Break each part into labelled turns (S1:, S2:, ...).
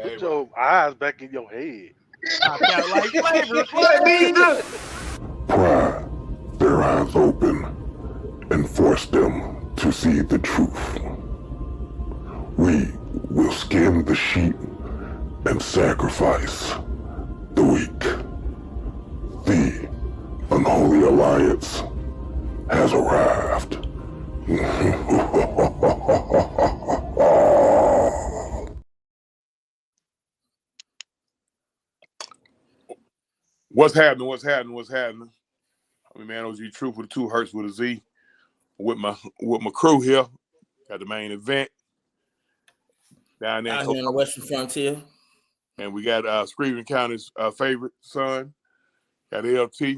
S1: Put your eyes back in your head.
S2: I felt like flavor.
S3: What neither?
S4: Pry their eyes open and force them to see the truth. We will skin the sheep and sacrifice the weak. The unholy alliance has arrived.
S5: What's happening? What's happening? What's happening? I mean, man, OG Truth with the 2 Hertz with a Z. With my crew here. Got the main event down there
S3: Out here on the Western Frontier.
S5: and we got Screaming County's favorite son. Got LT.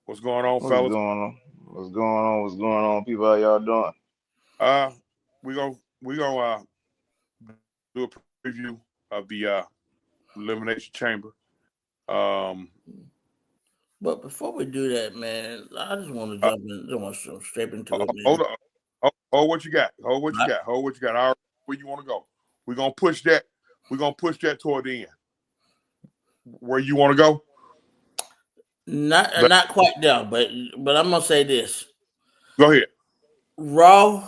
S5: What's going on,
S6: What's
S5: fellas?
S6: going on? What's going on? What's going on, people? How y'all doing?
S5: We gonna do a preview of the Elimination Chamber.
S3: But before we do that, man, I just want to jump straight into it, man.
S5: Hold on. Hold what you got. Hold what you got. Hold what you got. All right, where you want to go? We're gonna push that. We're gonna push that toward the end. Where you want to go?
S3: Not quite there, but I'm gonna say this.
S5: Go ahead.
S3: Raw,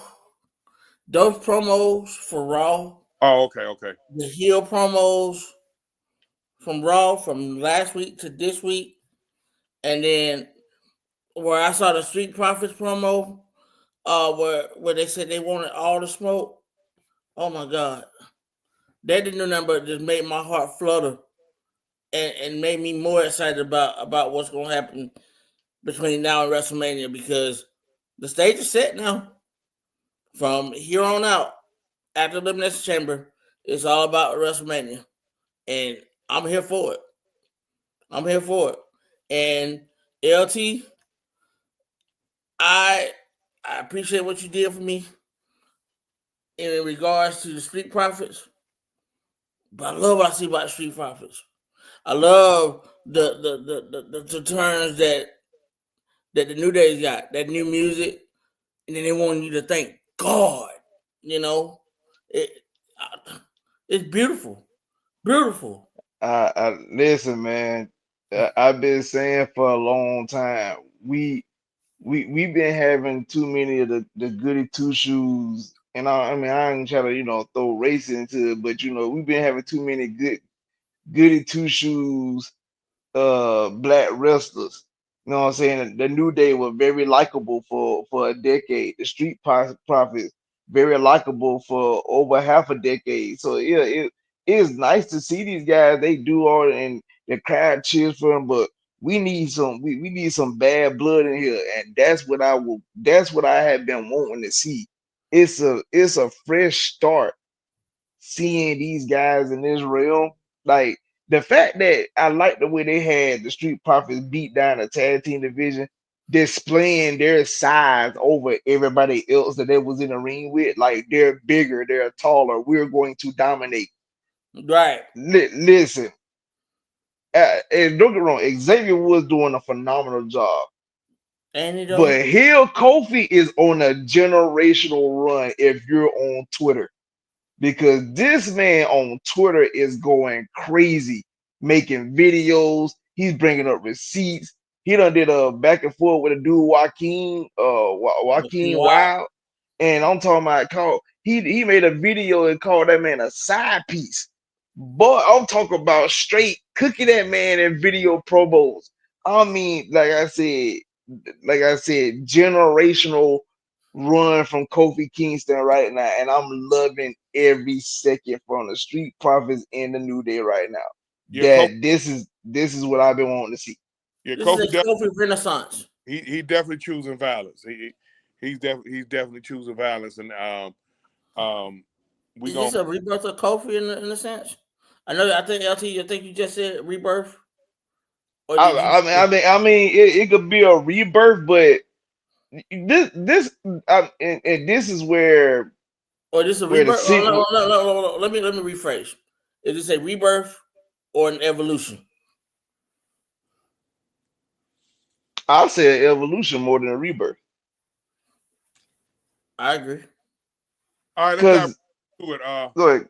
S3: those promos for Raw.
S5: Oh, okay.
S3: The heel promos from Raw from last week to this week, and then where I saw the Street Profits promo, where they said they wanted all the smoke. Oh my God, that didn't do nothing but just made my heart flutter, and made me more excited about what's going to happen between now and WrestleMania, because the stage is set now. From here on out, after the Elimination Chamber, it's all about WrestleMania, and I'm here for it. And LT, I appreciate what you did for me in regards to the Street Profits, but I love what I see about the Street Profits. I love the turns that the New Day's got, that new music, and then they want you to thank God. You know, it's beautiful.
S6: Listen, man. I've been saying for a long time, we've been having too many of the goody two shoes, and I mean I ain't trying to throw race into it, but we've been having too many goody two shoes black wrestlers. You know what I'm saying? The New Day were very likable for a decade. The Street Profits very likable for over half a decade. So yeah, it is nice to see these guys. They do all, and the crowd cheers for them, but we need we need some bad blood in here, and that's what I have been wanting to see. It's a fresh start seeing these guys in this realm. Like the fact that I like the way they had the Street Profits beat down the tag team division, displaying their size over everybody else that they was in the ring with. Like they're bigger, they're taller. We're going to dominate.
S3: Right.
S6: Listen, and don't get wrong, Xavier was doing a phenomenal job. But Hill Kofi is on a generational run if you're on Twitter. Because this man on Twitter is going crazy, making videos. He's bringing up receipts. He done did a back and forth with a dude, Joaquin Wild. And I'm talking about he made a video and called that man a side piece. But I'm talking about straight cooking that man in video promos. I mean, like I said, generational run from Kofi Kingston right now, and I'm loving every second from the Street Profits in the New Day right now. Yeah, this is what I've been wanting to see.
S5: Yeah,
S3: this is a Kofi Renaissance.
S5: He definitely choosing violence. He's definitely choosing violence, and
S3: is this a rebirth of Kofi in a sense? I think LT. I think you just said rebirth.
S6: I mean, it could be a rebirth, but this is where.
S3: Or this is a rebirth. No, let me rephrase. Is this a rebirth or an evolution?
S6: I'll say an evolution more than a rebirth.
S3: I agree.
S5: All right, let's do it.
S6: Go ahead.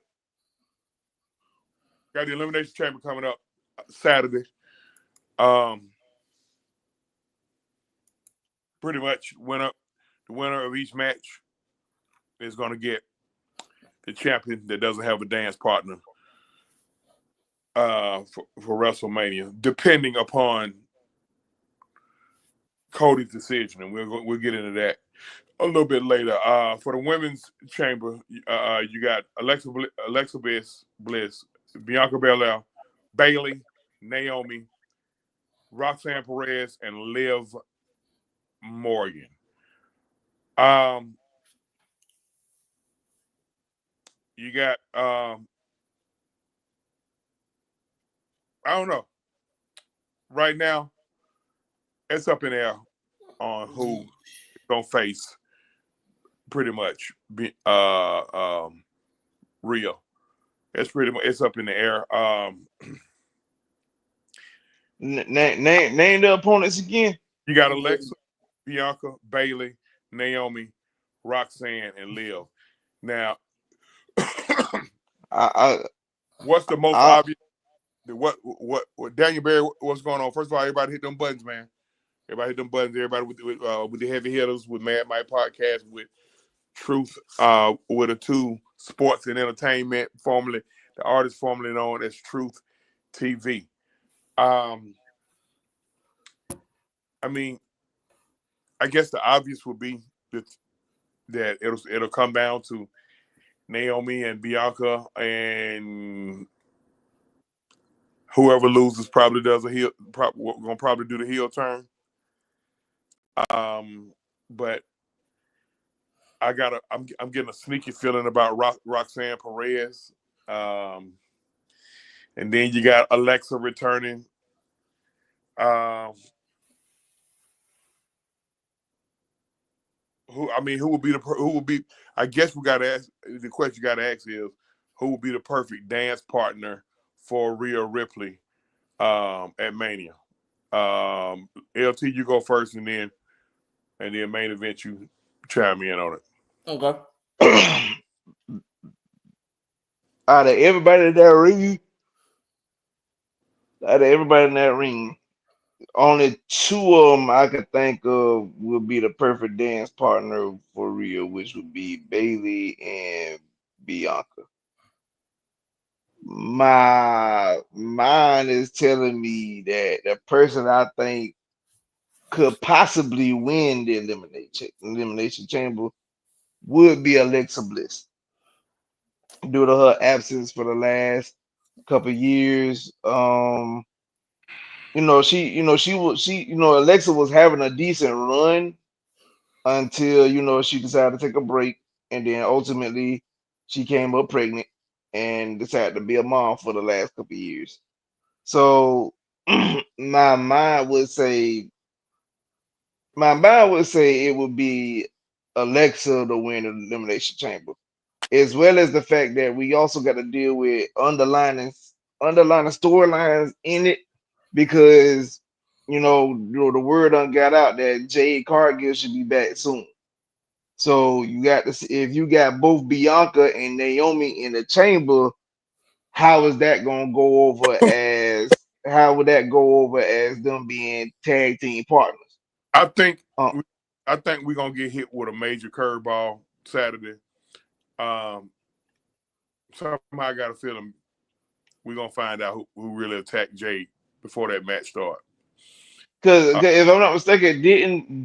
S5: Got the Elimination Chamber coming up Saturday. Pretty much the winner of each match is going to get the champion that doesn't have a dance partner for WrestleMania, depending upon Cody's decision, and we'll get into that a little bit later. For the women's chamber, you got Alexa Bliss, Bianca Belair, Bayley, Naomi, Roxanne Perez, and Liv Morgan. You got I don't know. Right now, it's up in the air on who gonna face pretty much Rio. It's up in the air.
S6: Name the opponents again.
S5: You got Alexa, Bianca, Bayley, Naomi, Roxanne, and Liv. Now, what's the most obvious? What Daniel Barry? What's going on? First of all, everybody hit them buttons, man. Everybody hit them buttons. Everybody with the heavy hitters, with Mad Mike Podcast, with Truth, with the two sports and entertainment, formerly the artist formerly known as Truth TV. I mean, I guess the obvious would be that it'll come down to Naomi and Bianca, and whoever loses probably does a heel. Gonna probably do the heel turn. But I'm getting a sneaky feeling about Roxanne Perez. And then you got Alexa returning. Who will be? I guess we got to ask the question. You got to ask is who will be the perfect dance partner for Rhea Ripley at Mania. LT, you go first, and then main event you chime in on it.
S3: Okay.
S6: Out of everybody in that ring, only two of them I could think of would be the perfect dance partner for Rhea, which would be Bayley and Bianca. My mind is telling me that the person I think could possibly win the elimination chamber would be Alexa Bliss due to her absence for the last couple years. Alexa was having a decent run until she decided to take a break, and then ultimately she came up pregnant and decided to be a mom for the last couple years. So my mind would say it would be Alexa to win the elimination chamber, as well as the fact that we also got to deal with underlining storylines in it, because the word got out that Jade Cargill should be back soon. So you got to see, if you got both Bianca and Naomi in the chamber, how is that gonna go over as how would that go over as them being tag team partners?
S5: I think we're gonna get hit with a major curveball Saturday. Somehow I got a feeling we're gonna find out who really attacked Jade before that match starts.
S6: Because if I'm not mistaken, didn't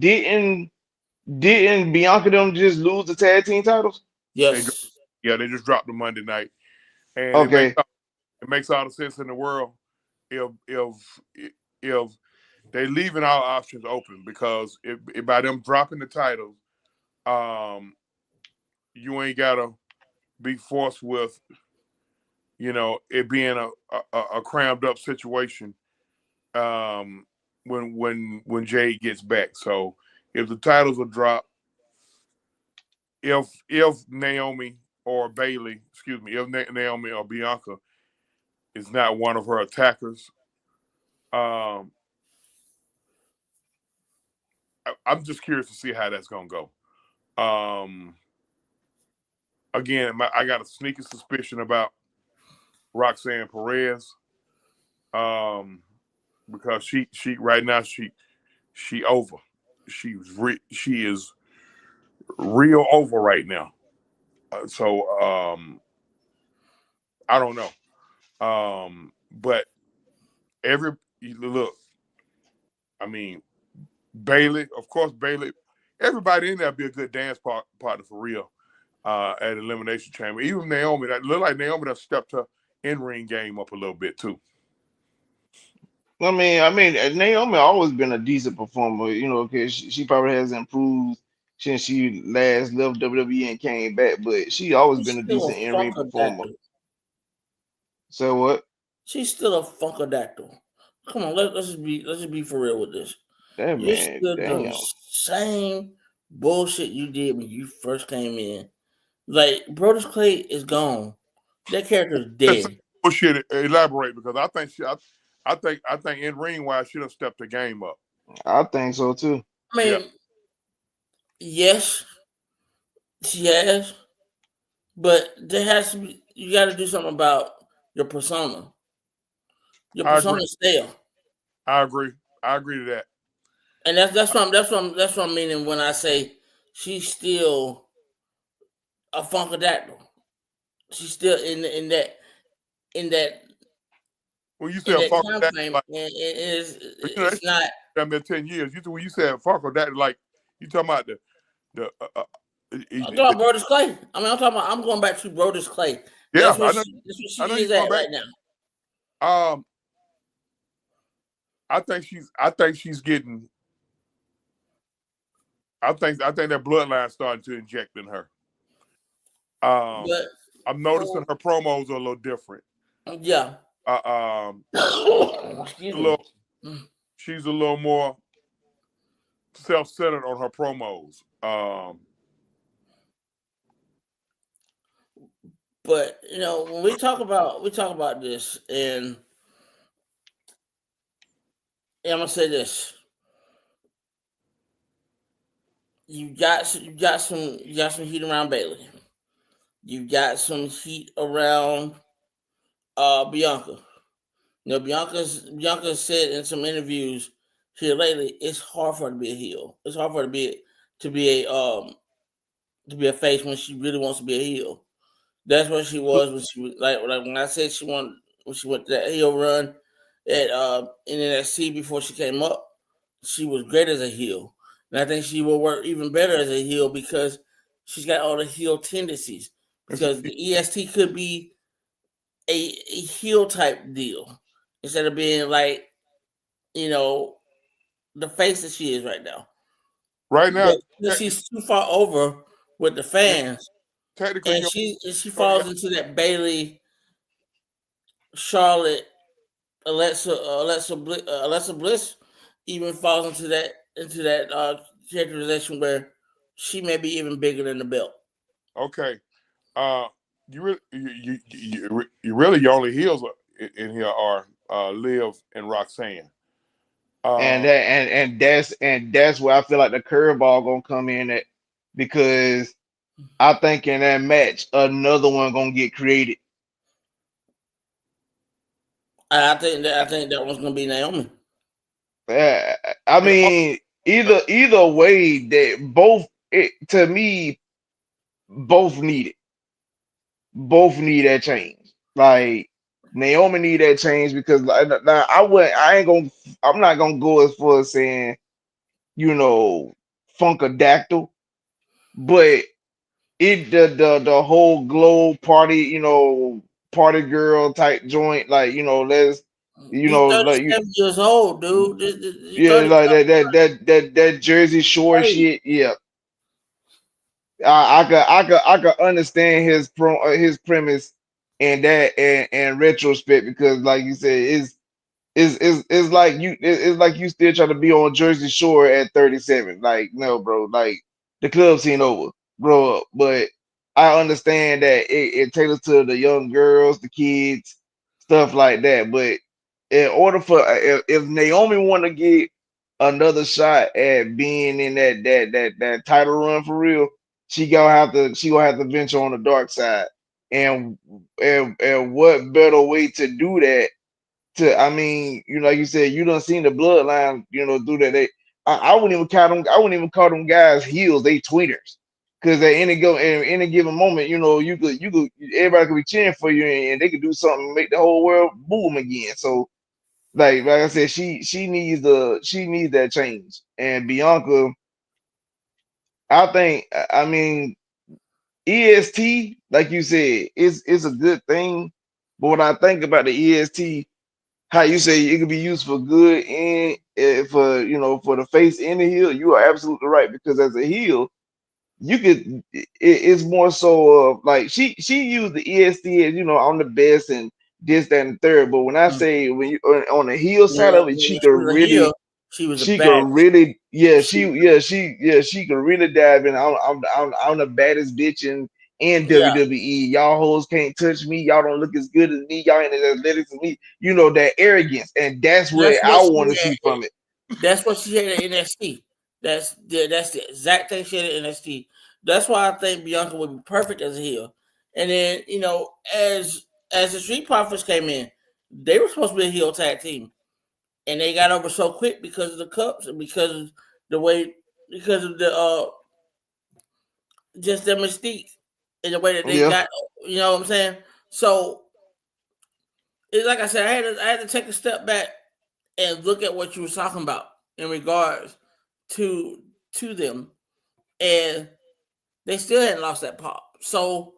S6: Bianca them just lose the tag team titles?
S3: Yes.
S5: They just dropped the Monday night, and
S6: Okay.
S5: it makes all the sense in the world if they leaving our options open, because if by them dropping the titles, you ain't gotta be forced with it being a crammed up situation when Jade gets back. So if the titles are dropped, if Naomi or Bayley, if Naomi or Bianca is not one of her attackers, I'm just curious to see how that's gonna go. Again, I got a sneaky suspicion about Roxanne Perez, because she right now she over. She is real over right now. So I don't know. But every look, I mean Bailey, of course Bailey. Everybody in there be a good dance partner for real. At Elimination Chamber, even Naomi, that look like Naomi that stepped her in-ring game up a little bit too.
S6: I mean, Naomi always been a decent performer, because she probably has improved since she last left WWE and came back, but she always
S3: She's
S6: been a
S3: still
S6: decent
S3: a
S6: in-ring performer.
S3: funkadactyl.
S6: So what?
S3: She's still a funkadactyl. Come on, let's just be for real with this.
S6: That
S3: You're
S6: man,
S3: still doing the
S6: damn.
S3: same bullshit you did when you first came in. Like Brodus Clay is gone. That character is
S5: Let's
S3: dead.
S5: bullshit. Elaborate because I think in ring wise she done stepped the game up.
S6: I think so too.
S3: I
S5: Yeah,
S3: mean, yes, she has, but there has to be. You got to do something about your persona. Your
S5: I agree.
S3: persona is stale,
S5: I agree. I agree to that.
S3: and that's what I'm meaning when I say she's still a funkadactyl. She's still in that
S5: When you
S3: in
S5: said
S3: that
S5: fuck
S3: time
S5: that,
S3: frame,
S5: like
S3: and
S5: they
S3: it's not.
S5: damn near 10 years. When you said fuck that, like you talking about the
S3: I'm talking about Brodus Clay. I mean, I'm going back to Brodus Clay.
S5: yeah.
S3: That's what
S5: I know
S3: she
S5: you're
S3: is
S5: going
S3: at
S5: back.
S3: right now.
S5: I think she's getting. I think that bloodline starting to inject in her.
S3: But
S5: I'm noticing her promos are a little different.
S3: yeah,
S5: A
S3: excuse me.
S5: little, she's a little more self-centered on her promos.
S3: But when we talk about this, and I'm gonna say this: you got some heat around Bailey. You got some heat around Bianca. Bianca said in some interviews here lately, it's hard for her to be a heel. It's hard for her to be a face when she really wants to be a heel. That's what she was when she was like when I said when she went to that heel run at NXT before she came up. She was great as a heel, and I think she will work even better as a heel because she's got all the heel tendencies. Because the EST could be a heel type deal instead of being like the face that she is right now.
S5: Right now,
S3: But because she's too far over with the fans,
S5: technically,
S3: and she falls into that Bailey, Charlotte, Alexa Bliss, even falls into that characterization where she may be even bigger than the belt.
S5: okay. You really, you really your only heels in here are Liv and Roxanne.
S6: And
S5: Uh,
S6: that and that's where I feel like the curveball gonna come in at, because I think in that match another one gonna get created.
S3: I think that one's gonna be Naomi.
S6: Uh, I
S5: and
S6: mean, either way, that to me both need it. Both need that change. Like Naomi need that change because now I'm not gonna go as far as saying funkadactyl, but the whole glow party, party girl type joint, like let's
S3: He's
S6: like
S3: 37 years old, dude. You're
S6: yeah,
S3: 30
S6: like that Jersey Shore
S3: something.
S6: shit. Yeah, I could understand his premise and that and retrospect, because like you said, it's like it's like you still trying to be on Jersey Shore at 37. Like, no, bro, like the club scene over, grow up. But I understand that it caters to the young girls, the kids, stuff like that. But in order for if Naomi want to get another shot at being in that title run for real, she gonna have to venture on the dark side, and what better way to do that? I mean, like you said, you done seen the bloodline, do that. I wouldn't even count them. I wouldn't even call them guys heels. They tweeters, because at any given moment, everybody could be cheering for you, and they could do something, make the whole world boom again. So, like I said, she needs that change. And Bianca, I think, I mean, EST, like you said, is a good thing. But when I think about the EST, how you say it can be used for good and for for the face and the heel, you are absolutely right. Because as a heel, you could it's more so like she used the EST as I'm the best and this, that, and the third. But when I say when you on the heel side of it,
S3: When she was a heel, she was a
S6: she
S3: bad.
S6: could really, she could really dive in. I'm the baddest bitch in
S3: Yeah,
S6: WWE. Y'all hoes can't touch me. Y'all don't look as good as me. Y'all ain't as athletic as me. That arrogance, and that's what
S3: that's
S6: I
S3: what she
S6: want to see
S3: had.
S6: from it.
S3: That's what she had at NXT. That's the exact thing she had at NXT. That's why I think Bianca would be perfect as a heel. And then as the Street Profits came in, they were supposed to be a heel tag team, and they got over so quick because of the cups and because of the way because of the just their mystique and the way that they
S6: Yeah.
S3: got. You know what I'm saying? So it's like I said, I had to take a step back and look at what you were talking about in regards to them, and they still hadn't lost that pop. So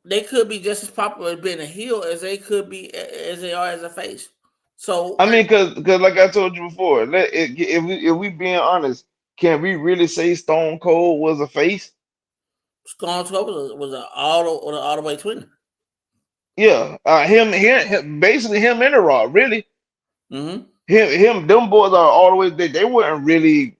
S3: they could be just as popular as being a heel as they could be as they are as a face. So
S6: I mean, because like I told you before, if we being honest, can we really say Stone Cold was a face?
S3: Stone Cold was an all the way twin.
S6: Yeah, him, basically him and the Raw, really.
S3: Mm-hmm.
S6: Them boys are all the way. They weren't really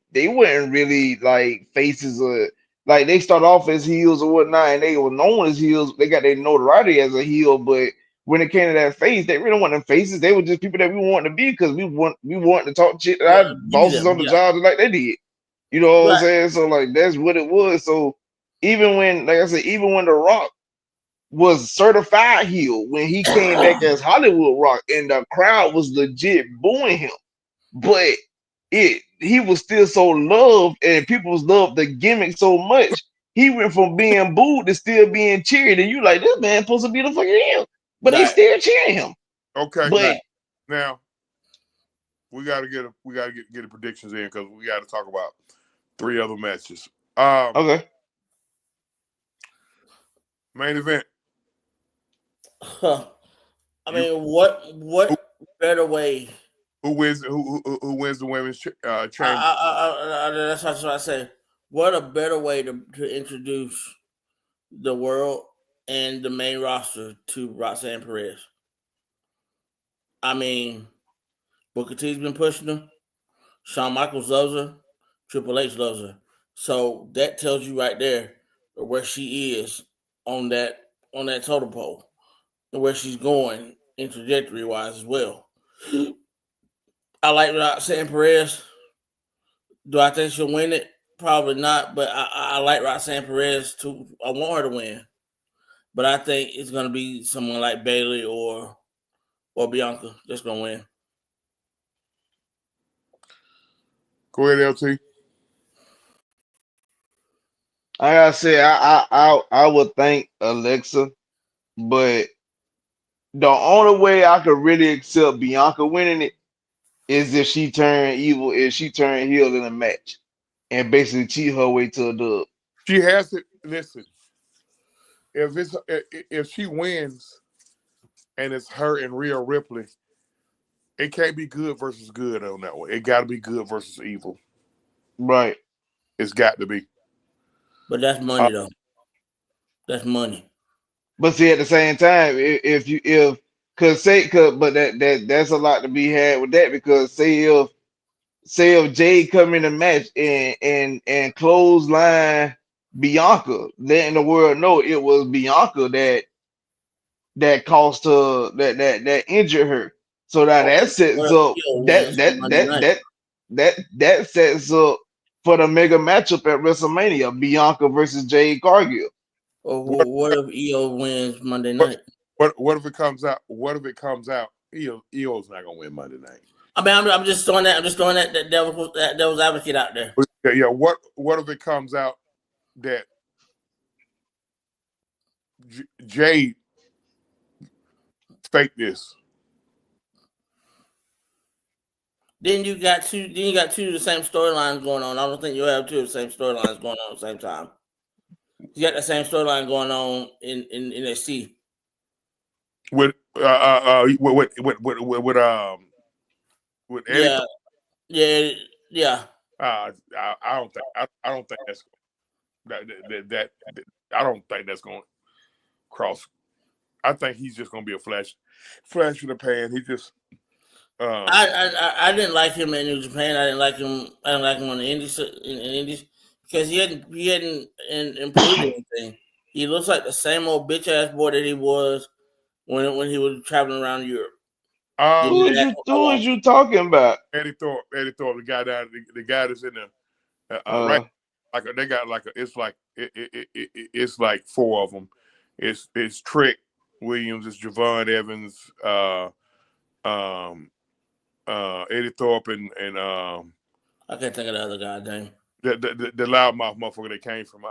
S6: like faces or like they start off as heels or whatnot, and they were known as heels. They got their notoriety as a heel, but when it came to that face, they really weren't them faces. They were just people that we wanted to be because we want to talk shit to our
S3: Be
S6: bosses
S3: them,
S6: on the
S3: yeah.
S6: job like they did. You know what I'm
S3: Right.
S6: saying? So like that's what it was. So even when, like I said, even when The Rock was certified heel when he came back as Hollywood Rock, and the crowd was legit booing him, but he was still so loved, and people loved the gimmick so much. He went from being booed to still being cheered, and you like, this man supposed to be the fucking heel, but they
S3: Right.
S6: still cheering him.
S5: Okay.
S6: But
S5: Now we gotta get the predictions in because we gotta talk about 3 other matches.
S6: okay,
S5: Main event.
S3: I mean, what better way?
S5: Who wins the women's chamber?
S3: That's what I say. What a better way to introduce the world and the main roster to Roxanne Perez. I mean, Booker T's been pushing her. Shawn Michaels loves her. Triple H loves her. So that tells you right there where she is on that totem pole and where she's going in trajectory wise as well. I like Roxanne Perez. Do I think she'll win it? Probably not, but I like Roxanne Perez too. I want her to win, but I think it's going to be someone like Bayley or Bianca that's going to win.
S5: Go ahead, LT.
S6: like I said, I would think Alexa, but the only way I could really accept Bianca winning it is if she turned evil, if she turned heel in a match and basically cheat her way to a dub.
S5: She has to listen. If she wins and it's her and Rhea Ripley, it can't be good versus good on that one. It got to be good versus evil.
S6: Right.
S5: It's got to be.
S3: But that's money though. That's money.
S6: But see, at the same time, but that's a lot to be had with that, because say if Jay come in the match and clothesline Bianca, letting the world know it was Bianca that cost her, that injured her. So now that sets
S3: Well,
S6: up
S3: you'll win
S6: that that
S3: Monday
S6: that
S3: night.
S6: that that sets up for the mega matchup at WrestleMania, Bianca versus Jade Cargill.
S3: Or what if EO wins Monday
S5: What
S3: night?
S5: what if it comes out? What if it comes out? EO's not gonna win Monday night.
S3: I mean, I'm just throwing that. I'm just throwing that devil's advocate out there.
S5: Yeah. What if it comes out that Jade faked this?
S3: Then you got two. Then you got two of the same storylines going on. I don't think you'll have two of the same storylines going on at the same time. You got the same storyline going on in NXT.
S5: With Eddie
S3: Yeah.
S5: I don't think that's that I don't think that's going to cross. I think he's just going to be a flash in the pan. He just
S3: I didn't like him in New Japan. I didn't like him on the Indies because he hadn't improved anything. He looks like the same old bitch ass boy that he was when he was traveling around Europe.
S6: Who is you talking about?
S5: Eddie Thorpe, the guy the guy that's in the right, like they got like it's like four of them. It's Trick Williams, it's Javon Evans, Eddie Thorpe, and
S3: I can't think of the other guy's name.
S5: The loudmouth motherfucker that came from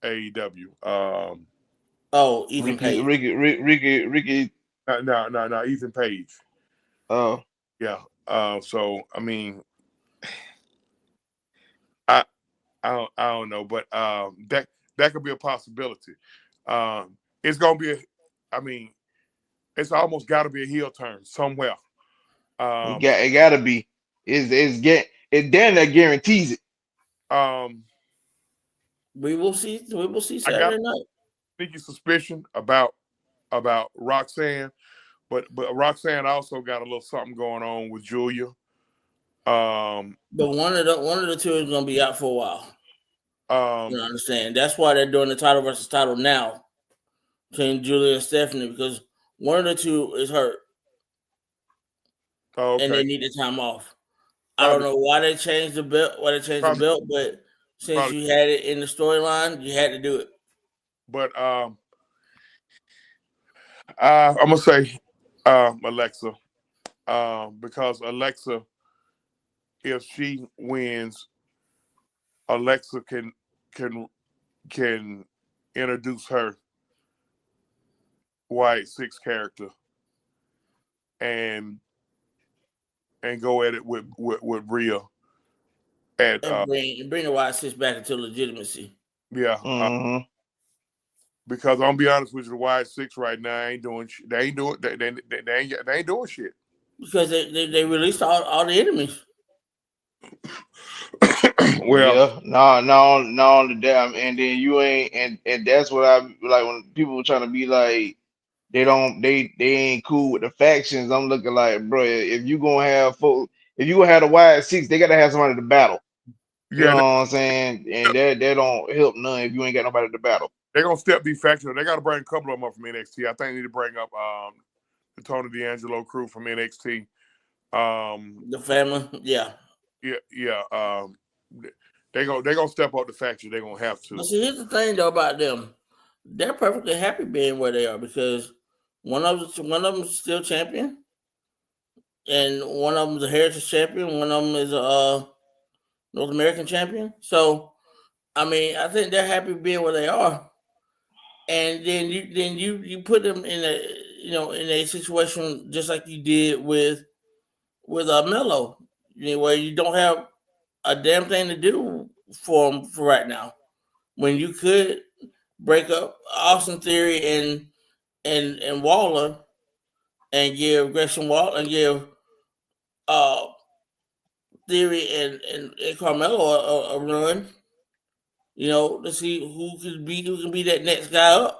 S5: AEW.
S3: Ethan Page.
S6: Ricky.
S5: No, Ethan Page.
S6: Oh,
S5: yeah. So I mean, I don't know, but that could be a possibility. It's gonna be it's almost got to be a heel turn somewhere.
S6: It gotta be. It damn that guarantees it.
S3: We will see Saturday night.
S5: Sneaky suspicion about Roxanne, but Roxanne also got a little something going on with Julia.
S3: But one of the two is gonna be out for a while. You understand? That's why they're doing the title versus title now between Julia and Stephanie, because one of the two is hurt.
S5: Oh, okay.
S3: And they need the time off. Probably. I don't know why they changed the belt. But since you had it in the storyline, you had to do it.
S5: But I'm gonna say Alexa, because Alexa, if she wins, Alexa can introduce her White Six character and go at it with Rhea. And
S3: bring the White Six back into legitimacy.
S5: Yeah. Because I'm gonna be honest with you, the White Six right now ain't doing shit. They ain't doing shit.
S3: Because they released all the enemies.
S6: Well, yeah, no, the damn, and then you ain't, and that's what I like when people were trying to be like, they ain't cool with the factions. I'm looking like, bro, if you gonna have the White Six, they gotta have somebody to battle. You know what I'm saying? And that don't help none if you ain't got nobody to battle.
S5: They're gonna step these factions. They gotta bring a couple of them up from NXT. I think they need to bring up the Tony D'Angelo crew from NXT.
S3: The family, yeah.
S5: They gonna step up the faction. They're gonna have to.
S3: But see, here's the thing though about them. They're perfectly happy being where they are because one of them is still champion, and one of them is a heritage champion. One of them is a North American champion. So, I mean, I think they're happy being where they are. And then you put them in a situation just like you did with Melo, where you don't have a damn thing to do for them for right now. When you could break up Austin Theory and Waller and give Gresham Waller and give Theory and Carmelo a run, to see who can be that next guy up.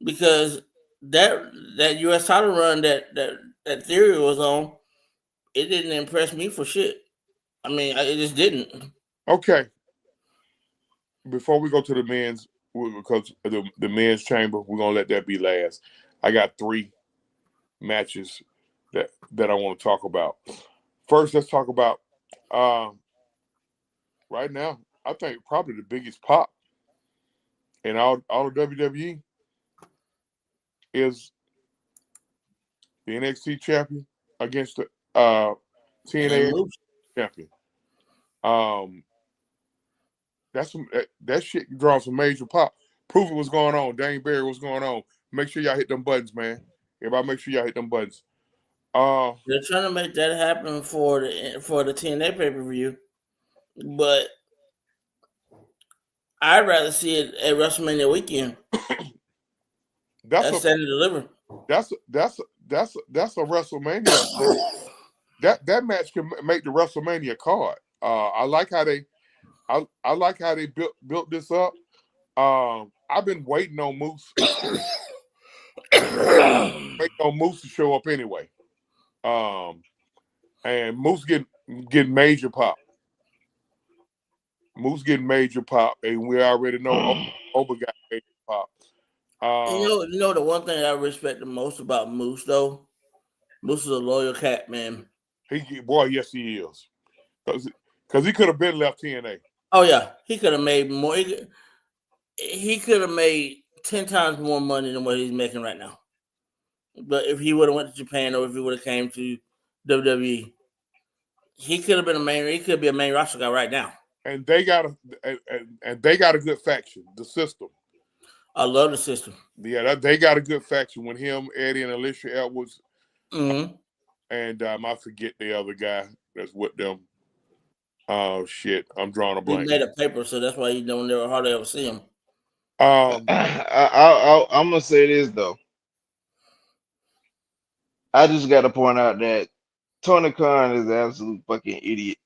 S3: Because that US title run that Theory was on, it didn't impress me for shit. I mean, it just didn't.
S5: Okay. Before we go to the men's, because the men's chamber, we're gonna let that be last. I got 3 matches that I want to talk about. First, let's talk about right now. I think probably the biggest pop And all the WWE is the NXT champion against the TNA champion. That shit draws some major pop. Prove it what's going on. Dane Barry, what's going on? Make sure y'all hit them buttons, man. Everybody, make sure y'all hit them buttons.
S3: They're trying to make that happen for the TNA pay-per-view, but I'd rather see it at WrestleMania weekend. That's Stand and Deliver.
S5: That's a WrestleMania. that match can make the WrestleMania card. I like how they built this up. I've been waiting on Moose. Waiting on Moose to show up anyway. And Moose getting major pop. Moose getting major pop, and we already know Oba got major pop.
S3: You know the one thing I respect the most about Moose though. Moose is a loyal cat, man.
S5: Yes, he is. Because he could have been left TNA.
S3: Oh yeah, he could have made more. He could have made 10 times more money than what he's making right now. But if he would have went to Japan or if he would have came to WWE, he could have been he could be a main roster guy right now.
S5: And they got a good faction, the System.
S3: I love the System.
S5: Yeah, they got a good faction with him, Eddie, and Alicia Edwards.
S3: Mm-hmm.
S5: And I forget the other guy that's with them. Oh shit, I'm drawing a blank.
S3: He made a paper, so that's why you don't never hardly ever see him.
S6: I'm gonna say this though. I just got to point out that Tony Khan is an absolute fucking idiot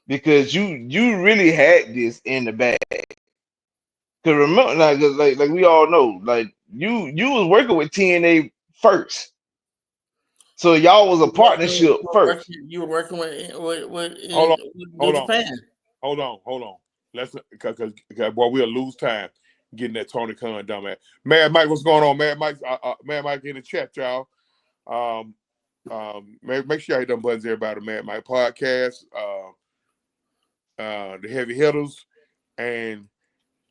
S6: because you really had this in the bag. Cause remember, like we all know, like you was working with TNA first, so y'all was a partnership first.
S3: You were working with
S5: Japan. Hold on. Let's because boy, we'll lose time getting that Tony Khan dumbass. Mad Mike, what's going on? Mad Mike in the chat, y'all. Make sure y'all hit them buttons, everybody. Mad Mike podcast, the heavy hitters, and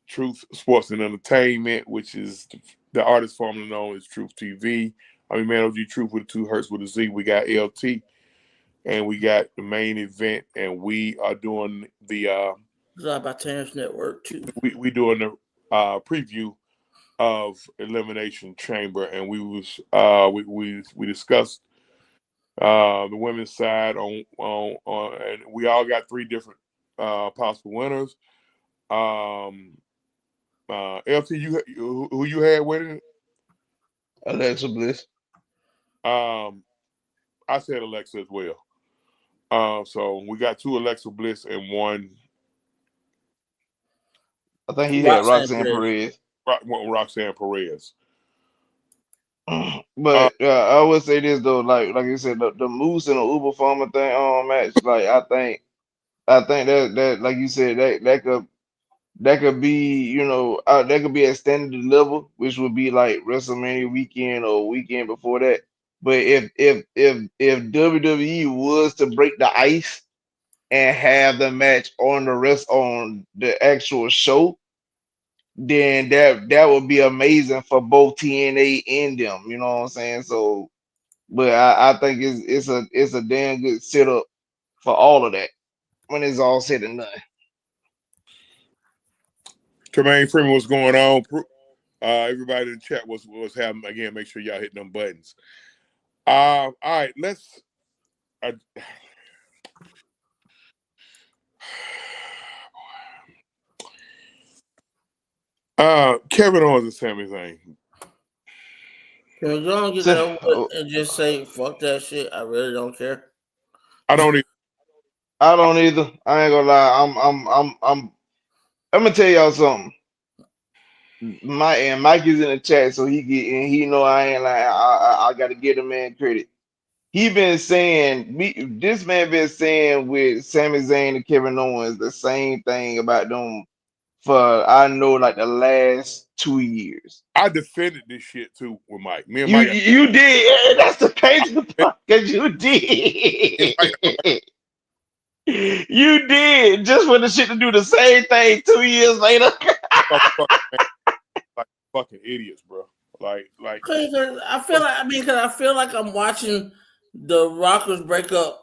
S5: Truth Sports and Entertainment, which is the artist formerly known as Truth TV. I mean, Man OG Truth with 2 Hertz with a Z. We got LT, and we got the main event, and we are doing the
S3: by Terrence Network too.
S5: We doing the preview of Elimination Chamber, and we discussed the women's side on and we all got 3 different possible winners. LT, who you had winning?
S6: Alexa Bliss.
S5: I said Alexa as well. So we got 2 Alexa Bliss and 1.
S6: I think he had Roxanne Perez.
S5: Roxanne Perez.
S6: But I would say this though, like you said, the Moose and the Uber Farmer thing match. Like I think that like you said that could be that could be at standard level, which would be like WrestleMania weekend or weekend before that. But if WWE was to break the ice and have the match on the actual show, then that would be amazing for both TNA and them. You know what I'm saying? So, but I think it's a damn good setup for all of that when it's all said and done.
S5: Tremaine Freeman, what's going on? Everybody in the chat was having again. Make sure y'all hit them buttons. All right, let's. Kevin Owens and Sami Zayn.
S3: Can we go and get that over and just say fuck that shit? I really don't care.
S5: I don't either.
S6: I ain't gonna lie. I'm gonna tell y'all something. Mike is in the chat, so he know I ain't like I gotta give the man credit. He been saying this man been saying with Sami Zayn and Kevin Owens the same thing about them for I know like the last 2 years.
S5: I defended this shit too with Mike. Me and
S6: you,
S5: Mike.
S6: You did. That's the crazy part, because you did. You did just for the shit to do the same thing 2 years later.
S5: fucking idiots, bro. Like,
S3: Cause I feel like I'm watching the Rockers break up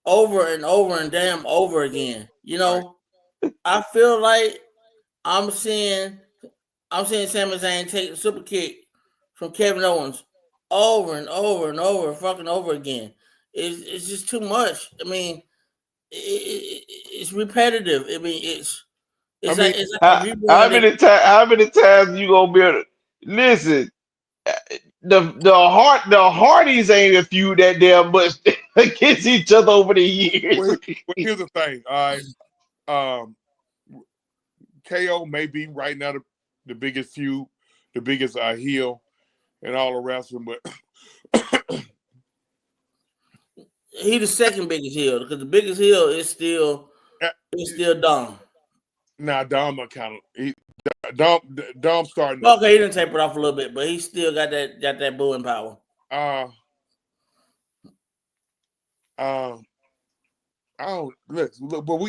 S3: over and over and damn over again. You know, I feel like I'm seeing Sami Zayn take the super kick from Kevin Owens over and over and over, fucking over again. It's just too much. I mean, it's repetitive. I mean, it's like a
S6: How
S3: rebranding.
S6: many times? How many times you gonna be able to listen? The Hardys ain't a feud that damn much against each other over the years.
S5: well, here's the thing. All right, KO may be right now the biggest feud, the biggest heel in all of wrestling, but
S3: He the second biggest heel because the biggest heel is still Dom.
S5: Nah, Dom kind of Dom starting.
S3: Okay, he didn't taper off a little bit, but he still got that booing power.
S5: I don't look, but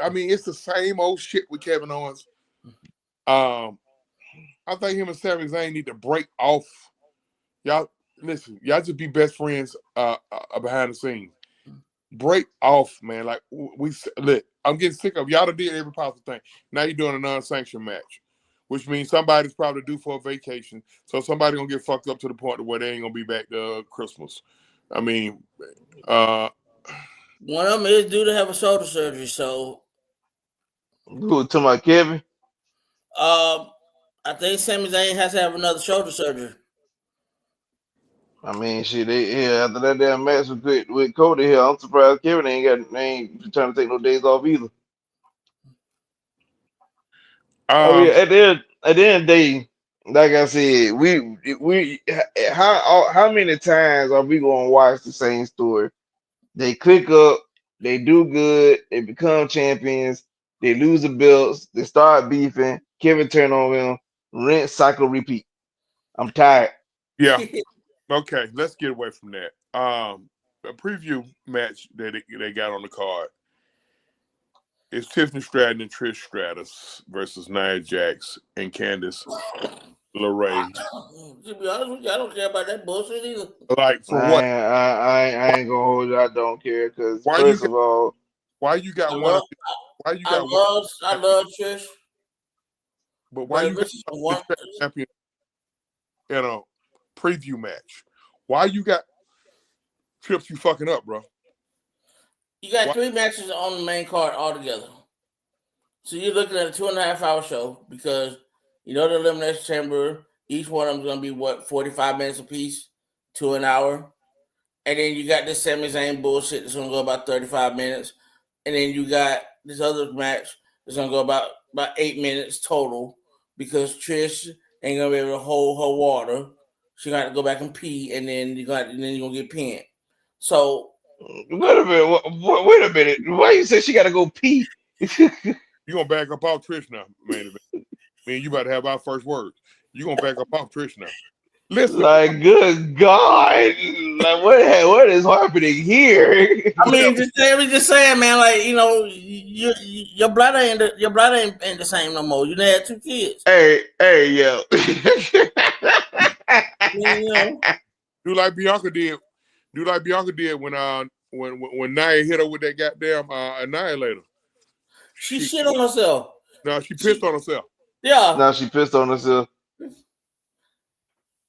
S5: I mean, it's the same old shit with Kevin Owens. I think him and Sami Zayn need to break off. Y'all listen, y'all just be best friends behind the scenes. Break off, man. Like look, I'm getting sick of y'all. Done did every possible thing. Now you're doing a non-sanctioned match, which means somebody's probably due for a vacation. So somebody gonna get fucked up to the point where they ain't gonna be back to Christmas. I mean,
S3: one of them is due to have a shoulder surgery. So,
S6: Who to my Kevin?
S3: I think Sami Zayn has to have another shoulder surgery.
S6: I mean, shit. After that damn match with Cody here, I'm surprised Kevin ain't trying to take no days off either. I mean, at the end of the day, like I said, we how many times are we gonna watch the same story? They click up, they do good, they become champions, they lose the belts, they start beefing, Kevin turn on them, rinse, cycle, repeat. I'm tired.
S5: yeah. Okay, let's get away from that. A preview match that they got on the card is Tiffany Stratton and Trish Stratus versus Nia Jax and Candice LeRae.
S3: To be honest with you, I don't care about that bullshit either.
S5: Like for what?
S6: I ain't gonna hold you. I don't care because
S5: Why
S6: first of all,
S5: why you got one?
S3: I love Trish.
S5: But why you got
S3: one
S5: champion in a preview match? Why you got trips you fucking up, bro?
S3: You got 3 matches on the main card altogether. So you're looking at a 2.5 hour show because you know the Elimination Chamber, each one of them is going to be 45 minutes apiece to an hour. And then you got this Sami Zayn bullshit that's going to go about 35 minutes. And then you got this other match that's going to go about 8 minutes total because Trish ain't going to be able to hold her water. She got to go back and pee, and then you're going to get pinned. So
S6: wait a minute. Why you say she got to go pee?
S5: You gonna back up off Trish now, man? Man, you about to have our first words. You gonna back up off Trish now? Listen,
S6: like good God, like what is happening here?
S3: I mean, just saying, man. Like your bladder ain't the same no more. You done had 2 kids.
S6: Hey, yo.
S5: do like Bianca did. Do like Bianca did when Nia hit her with that goddamn annihilator.
S3: She shit on herself.
S5: No, she pissed on herself.
S3: Yeah.
S6: Now she pissed on herself.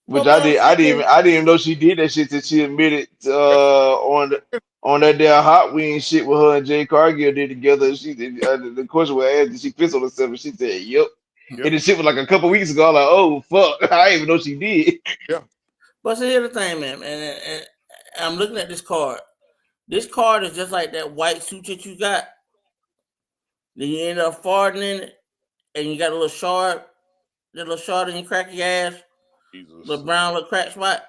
S6: Which I didn't even know she did that shit till she admitted on that damn Hot Wings shit with her and Jay Cargill did together. She did, the question was asked, did she piss on herself? And she said, "Yep." And the shit was like a couple weeks ago. I'm like, oh fuck, I didn't even know she did.
S5: Yeah.
S3: But see, here's the thing, man, and I'm looking at this card. This card is just like that white suit that you got. Then you end up farting in it, and you got a little shard in your cracky ass.
S5: Jesus.
S3: The brown little crack spot.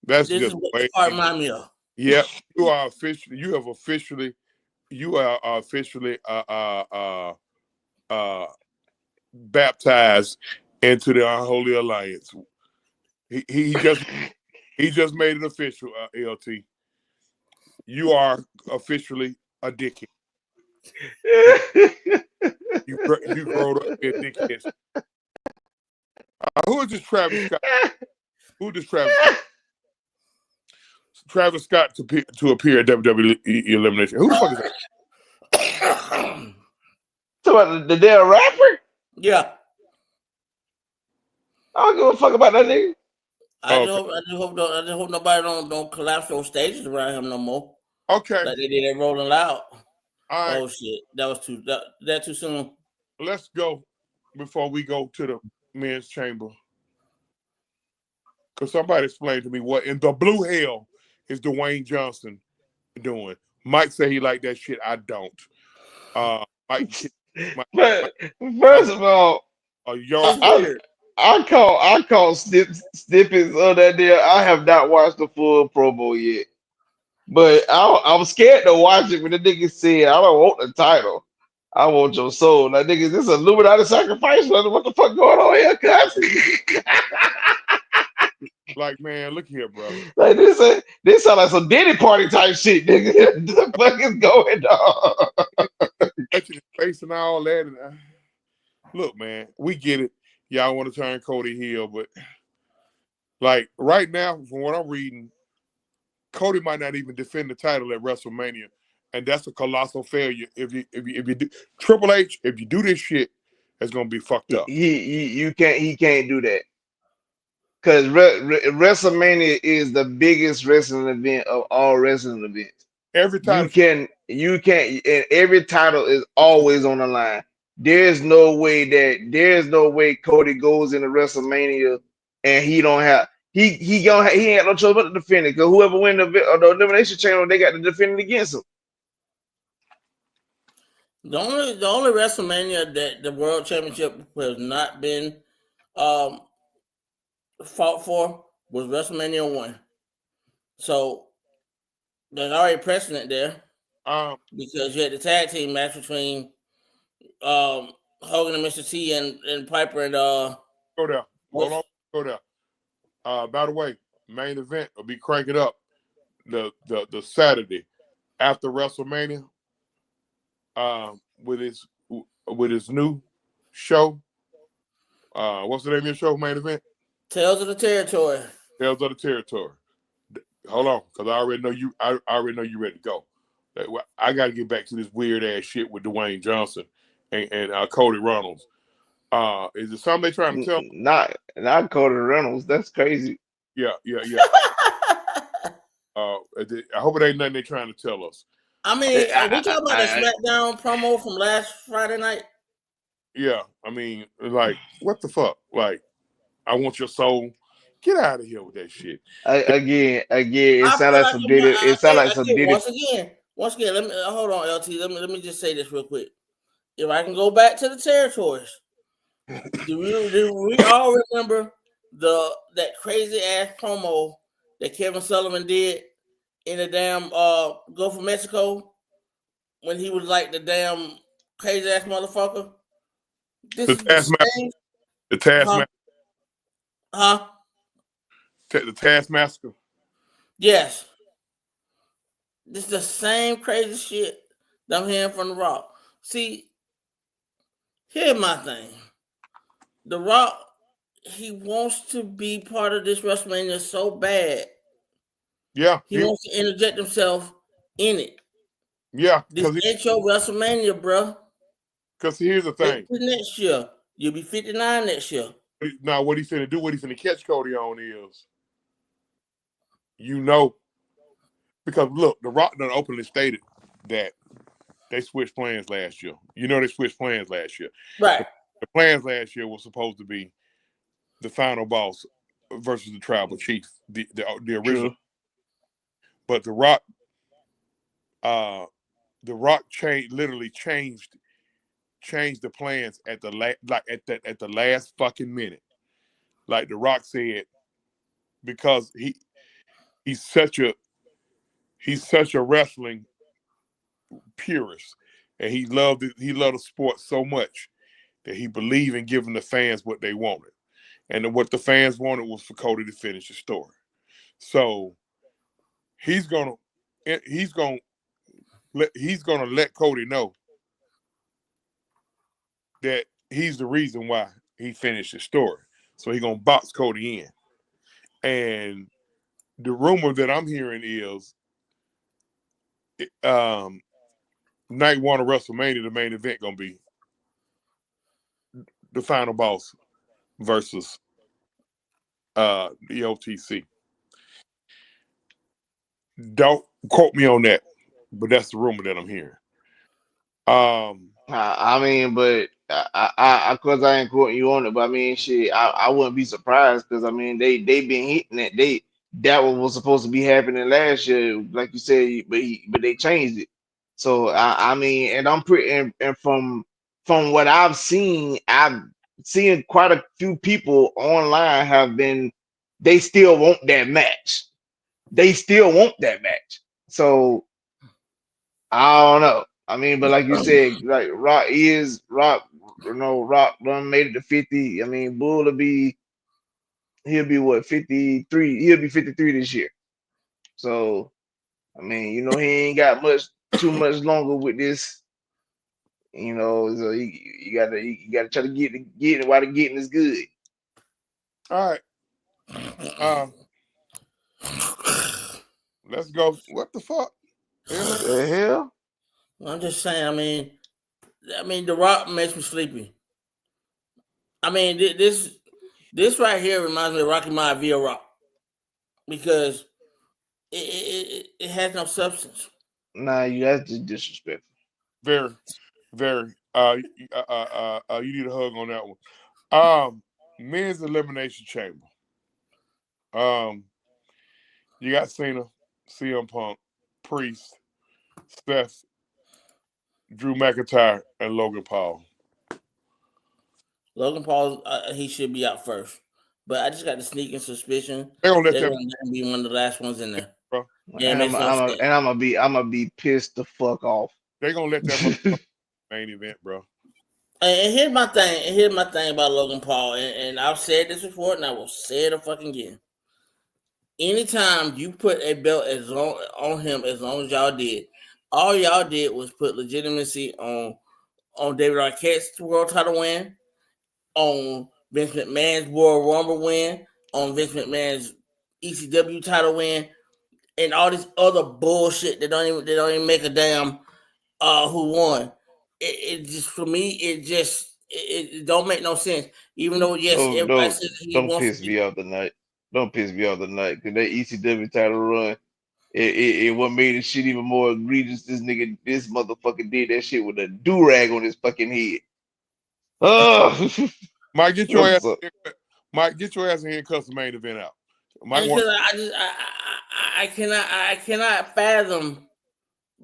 S5: This
S3: is what the card remind me of.
S5: Yeah, you are officially baptized into the unholy alliance. He just made it official, LT. You are officially a dickhead. You grown up to be a dickhead. Who is this Travis Scott? Who is this Travis Scott? Travis Scott to appear at WWE Elimination. Who the fuck is that?
S6: So about the damn rapper?
S3: Yeah.
S6: I don't give a fuck about that nigga.
S3: I just hope nobody don't collapse those stages around him no more.
S5: Okay.
S3: Like they did at Rolling Loud.
S5: All right.
S3: Oh shit. That was too soon.
S5: Let's go before we go to the men's chamber. Because somebody explained to me what in the blue hell is Dwayne Johnson doing. Mike say he like that shit. I don't. Mike,
S6: but first of all, I call snippets of that deal. I have not watched the full promo yet, but I'm scared to watch it when the nigga said, "I don't want the title, I want your soul." Like nigga, this is Illuminati sacrifice. What the fuck going on here, cuz?
S5: Like, man, look here, bro.
S6: Like this sound like some Diddy party type shit, nigga. The fuck is going on?
S5: Touching his face and all that. And, look, man, we get it. Y'all want to turn Cody heel, but like right now, from what I'm reading, Cody might not even defend the title at WrestleMania, and that's a colossal failure. If you do Triple H, if you do this shit, it's gonna be fucked up.
S6: He can't do that. Because WrestleMania is the biggest wrestling event of all wrestling events.
S5: Every title
S6: you can, and every title is always on the line. There's no way Cody goes into WrestleMania and he don't have he ain't no choice but to defend it. Because whoever win the Elimination Chamber, they got to defend it against him.
S3: The only WrestleMania that the World Championship has not been fought for was WrestleMania 1. So there's already precedent there. Because you had the tag team match between Hogan and Mr. T and Piper and
S5: go there. Hold on, go there. By the way, main event will be cranking up the Saturday after WrestleMania. With his new show. What's the name of your show? Main event.
S3: Tales of the Territory.
S5: Tales of the Territory. Hold on, because I already know you. I already know you ready to go. I got to get back to this weird ass shit with Dwayne Johnson and Cody Reynolds. Is it something they trying to tell?
S6: Not Cody Reynolds. That's crazy.
S5: Yeah. I hope it ain't nothing they trying to tell us.
S3: I mean, are we talking about the SmackDown promo from last Friday night?
S5: Yeah, I mean, like, what the fuck? Like, I want your soul. Get out of here with that shit.
S6: Again, it sounds like some data. It sounds like some data.
S3: Once again, let me hold on, LT. Let me just say this real quick. If I can go back to the territories, do we all remember that crazy ass promo that Kevin Sullivan did in the damn Gulf of Mexico when he was like the damn crazy ass motherfucker?
S5: The Taskmaster.
S3: Huh?
S5: The Taskmaster.
S3: Yes. This is the same crazy shit that I'm hearing from The Rock. See, here's my thing. The Rock, he wants to be part of this WrestleMania so bad.
S5: Yeah.
S3: He wants to interject himself in it.
S5: Yeah.
S3: This ain't your WrestleMania, bro.
S5: Because here's the thing.
S3: Next year. You'll be 59 next year.
S5: Now, what he's finna do, what he's finna catch Cody on is, because look, The Rock done openly stated that they switched plans last year. They switched plans last year.
S3: Right.
S5: The plans last year was supposed to be the final boss versus the tribal chief, the original. True. But The Rock literally changed the plans at the last fucking minute. Like The Rock said, because he's such a wrestling purist, and he loved the sport so much that he believed in giving the fans what they wanted, and what the fans wanted was for Cody to finish the story. So he's gonna let Cody know that he's the reason why he finished the story. So he gonna box Cody in. And the rumor that I'm hearing is night one of WrestleMania, the main event gonna be the final boss versus the OTC. Don't quote me on that, but that's the rumor that I'm hearing.
S6: I mean, but cause I ain't quoting you on it, but I mean, shit, I wouldn't be surprised because I mean, they been hitting it. That was supposed to be happening last year, like you said, but they changed it. So I mean, and I'm pretty and from what I've seen quite a few people online have been they still want that match. They still want that match. So I don't know. I mean, but like you said, like Rock. You know, Rock done made it to 50. I mean, Bull he'll be what 53. He'll be 53 this year. So I mean, you know, he ain't got too much longer with this. You know, so you gotta try to get it while the getting is good.
S5: All right. Let's go. What the fuck?
S6: What the hell?
S3: I'm just saying. I mean, The Rock makes me sleepy. I mean, this right here reminds me of Rocky Maivia Rock because it has no substance.
S6: Nah, that's just disrespectful.
S5: Very, very. You need a hug on that one. Men's Elimination Chamber. You got Cena, CM Punk, Priest, Seth, Drew McIntyre, and Logan Paul.
S3: Logan Paul, he should be out first, but I just got the sneaking suspicion
S5: They're gonna let
S3: they're
S5: that
S3: going to be one of the last ones in there.
S5: bro.
S3: Yeah,
S6: And I'm gonna be pissed the fuck off.
S5: They're gonna let that main event, bro.
S3: And here's my thing. And here's my thing about Logan Paul. And I've said this before, and I will say it fucking again. Anytime you put a belt on him, as long as y'all did, all y'all did was put legitimacy on David Arquette's world title win, on Vince McMahon's World Rumble win, on Vince McMahon's ECW title win, and all this other bullshit that don't even make a damn who won. It just for me, it don't make no sense. Even though yes, everybody says he
S6: don't
S3: wants
S6: piss me off tonight. Don't piss me off tonight because that ECW title run, it what made this shit even more egregious. This motherfucker did that shit with a do rag on his fucking head. Oh,
S5: Mike, get your ass. Mike, get your ass in here and cuss the main event out. Mike,
S3: I cannot fathom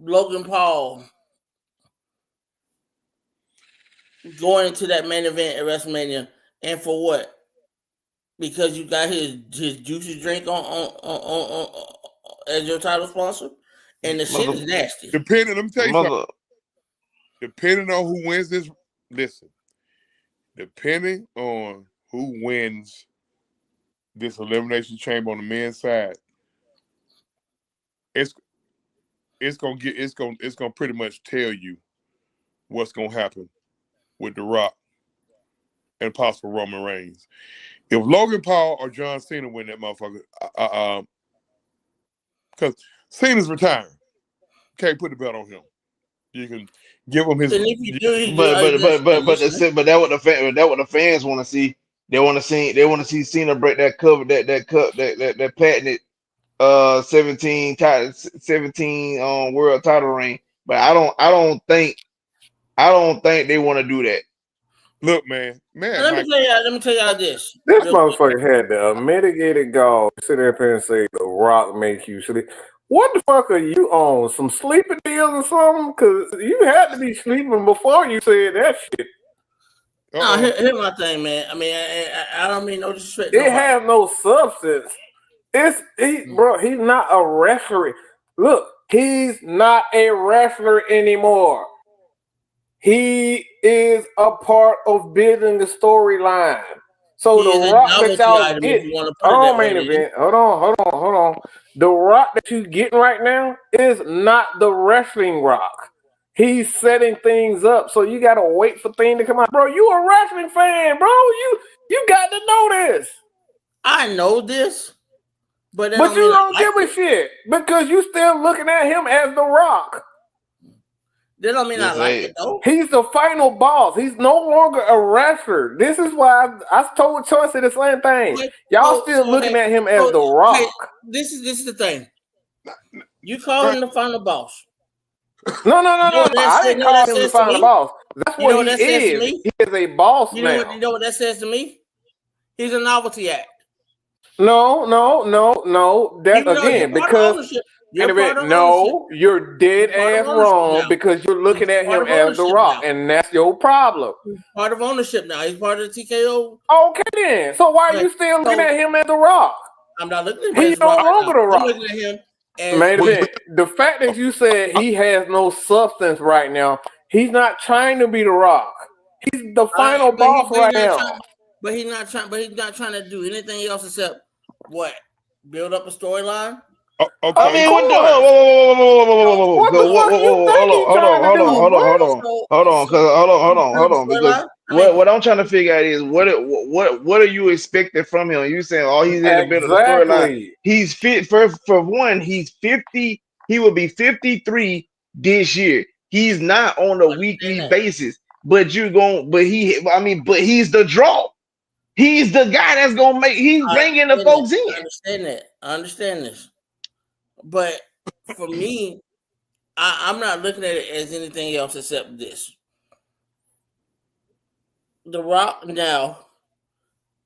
S3: Logan Paul going into that main event at WrestleMania, and for what? Because you got his juicy drink on as your title sponsor, and the shit is nasty.
S5: Let me tell you something. Depending on who wins this, listen. Depending on who wins this Elimination Chamber on the men's side, it's gonna pretty much tell you what's gonna happen with The Rock and possible Roman Reigns. If Logan Paul or John Cena win that motherfucker, because Cena's retiring, can't put the belt on him. You can give him his.
S6: But that what the fans want to see. They want to see Cena break that patented 17 world title reign. But I don't think they want to do that.
S5: Look, man.
S3: Let me tell y'all this.
S2: This motherfucker had the mitigated gall to sit up here and say The Rock makes you sleep. What the fuck are you on? Some sleeping pills or something? Because you had to be sleeping before you said that shit.
S3: No, here's my thing, man. I mean, I don't mean no disrespect.
S2: It has no substance. Bro, he's not a wrestler. Look, he's not a wrestler anymore. He is a part of building the storyline. So The Rock that y'all get, hold on, main event. Hold on. The Rock that you getting right now is not the wrestling Rock. He's setting things up, so you gotta wait for things to come out. Bro, you a wrestling fan, bro. You got to know this.
S3: I know this, but
S2: you don't give a shit because you still looking at him as The Rock.
S3: That don't mean I like it though.
S2: He's the final boss. He's no longer a wrestler. This is why I told Choice the same thing. Y'all still looking at him as The Rock.
S3: This is the thing. You call him the final boss.
S2: No. I didn't call him the final boss. That's what he is. He is a boss now.
S3: You know what that says to me? He's a novelty act.
S2: No. That again because you're dead ass wrong because you're looking at him as The Rock, and that's your problem.
S3: He's part of ownership now. He's part of the TKO.
S2: Okay then. So why are you still looking at him as The Rock?
S3: I'm not looking at him.
S2: He's no longer The Rock.
S3: I'm looking at him.
S2: The fact that you said he has no substance right now, he's not trying to be The Rock. He's the final boss right now.
S3: But he's not trying to do anything else except what? Build up a storyline?
S6: Okay. I mean, what on. Because what I'm trying to figure out is what are you expecting from him? You saying he's in the middle of the storyline. He's fit for one. He's 50. He will be 53 this year. He's not on a weekly basis. But he's the draw. He's the guy that's gonna make. He's bringing the folks in.
S3: I understand this. But for me, I'm not looking at it as anything else except this. The Rock now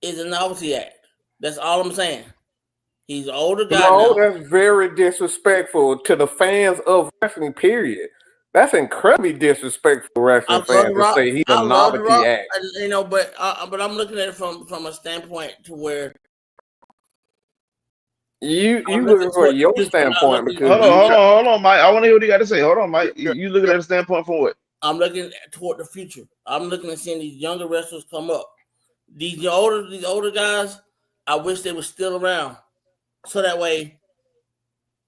S3: is a novelty act. That's all I'm saying. He's an older guy now.
S2: That's very disrespectful to the fans of wrestling, period. That's incredibly disrespectful to wrestling fans to say he's a novelty act.
S3: But I'm looking at it from a standpoint to where
S2: you looking for your standpoint because
S6: hold on, Mike. I want to hear what you got to say. Hold on, Mike. You looking at the standpoint from what?
S3: I'm looking toward the future. I'm looking at seeing these younger wrestlers come up. These older guys, I wish they were still around. So that way,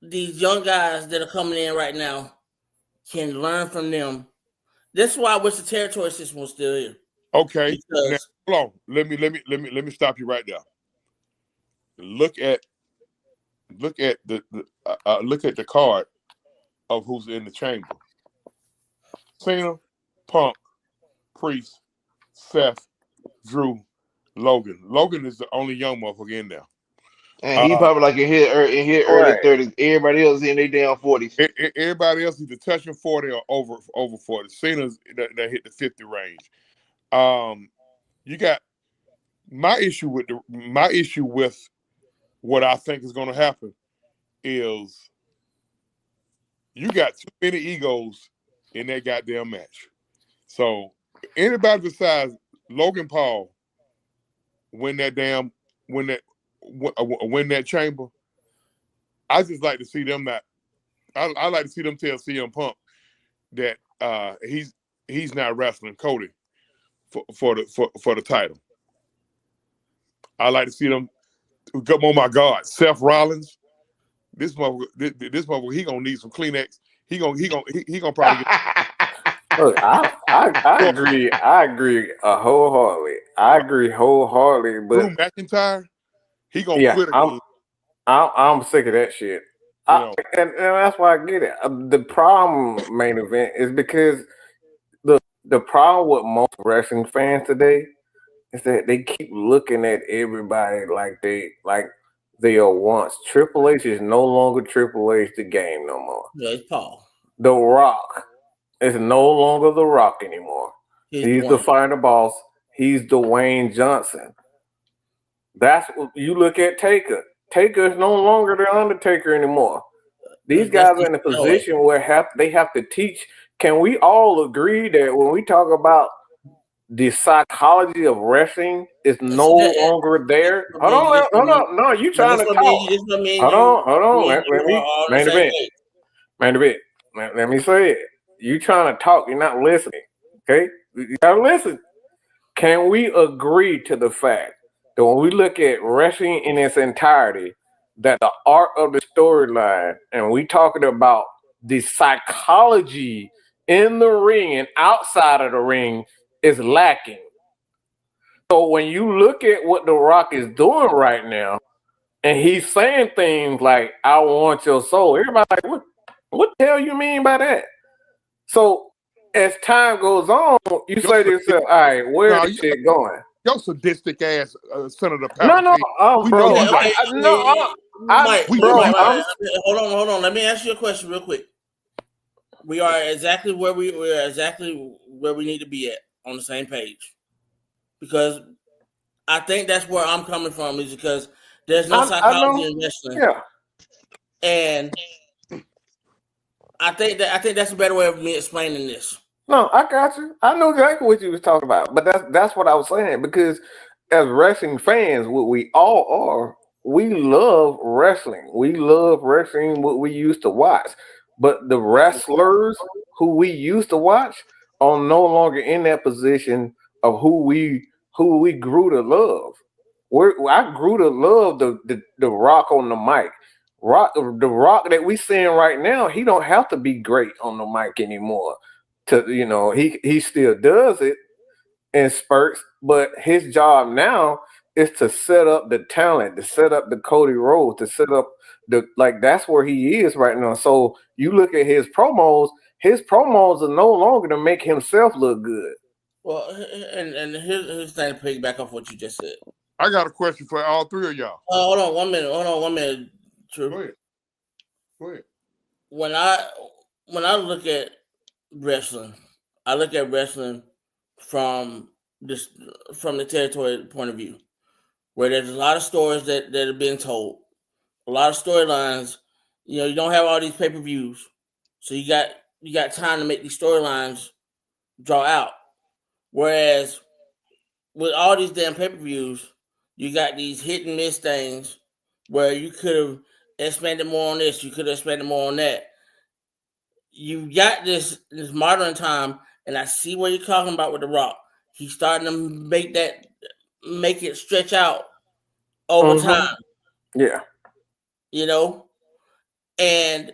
S3: these young guys that are coming in right now can learn from them. That's why I wish the territory system was still here.
S5: Okay. Now, hold on. Let me stop you right there. Look at the card of who's in the chamber. Cena, Punk, Priest, Seth, Drew, Logan. Logan is the only young motherfucker in there.
S6: And he probably like in his early 30s. Everybody else in their damn 40s.
S5: Everybody else either touching 40 or over 40. Cena's that hit the 50 range. You got my issue with what I think is going to happen is you got too many egos in that goddamn match. So anybody besides Logan Paul win that chamber, I just like to see them not. I like to see them tell CM Punk that he's not wrestling Cody for the title. I like to see them. Oh my God, Seth Rollins, this motherfucker, he gonna need some Kleenex. He gonna probably get.
S2: Look, I agree wholeheartedly. I agree wholeheartedly. But
S5: Drew McIntyre, he gonna quit again.
S2: I'm sick of that shit. And that's why I get it. The problem, main event, is because the problem with most wrestling fans today is that they keep looking at everybody like they are once. Triple H is no longer Triple H the game no more.
S3: Yeah, it's Paul.
S2: The Rock is no longer The Rock anymore. He's the final boss. He's Dwayne Johnson. That's what you look at Taker. Taker is no longer the Undertaker anymore. These guys are in a position where they have to teach. Can we all agree that when we talk about the psychology of wrestling is no longer there? Hold on. No, you trying to talk. Hold on. Let me main event. Let me say it. You trying to talk. You're not listening. Okay? You gotta listen. Can we agree to the fact that when we look at wrestling in its entirety, that the art of the storyline, and we talking about the psychology in the ring and outside of the ring, is lacking? So when you look at what The Rock is doing right now, and he's saying things like, I want your soul, everybody like, what the hell you mean by that? So as time goes on, you say to yourself, all right, where is shit going?
S5: Your sadistic ass Senator
S2: No,
S5: Palpatine. We
S2: bro.
S5: know you like
S3: Mike,
S2: bro.
S3: Hold on. Let me ask you a question real quick. We are exactly where we need to be at, on the same page, because I think that's where I'm coming from, is because there's no psychology in wrestling, and I think that's a better way of me explaining this.
S2: No, I got you. I know exactly what you was talking about, but that's what I was saying, because as wrestling fans, what we all are, we love wrestling. We love wrestling what we used to watch. But the wrestlers who we used to watch are no longer in that position of who we grew to love. I grew to love the Rock on the mic. The Rock that we seeing right now, he don't have to be great on the mic anymore. He still does it in spurts, but his job now is to set up the talent, to set up the Cody Rhodes, to set up that's where he is right now. So you look at his promos are no longer to make himself look good.
S3: Well, and here's the thing to piggyback off what you just said.
S5: I got a question for all three of y'all.
S3: Hold on 1 minute. True.
S5: Go ahead.
S3: When I look at wrestling, I look at wrestling from the territory point of view, where there's a lot of stories that are being told, a lot of storylines. You don't have all these pay-per-views, so you got time to make these storylines draw out. Whereas with all these damn pay-per-views, you got these hit and miss things where you could have expanded more on this, you could have expanded more on that. You got this modern time, and I see what you're talking about with The Rock. He's starting to make it stretch out over time.
S2: Yeah.
S3: And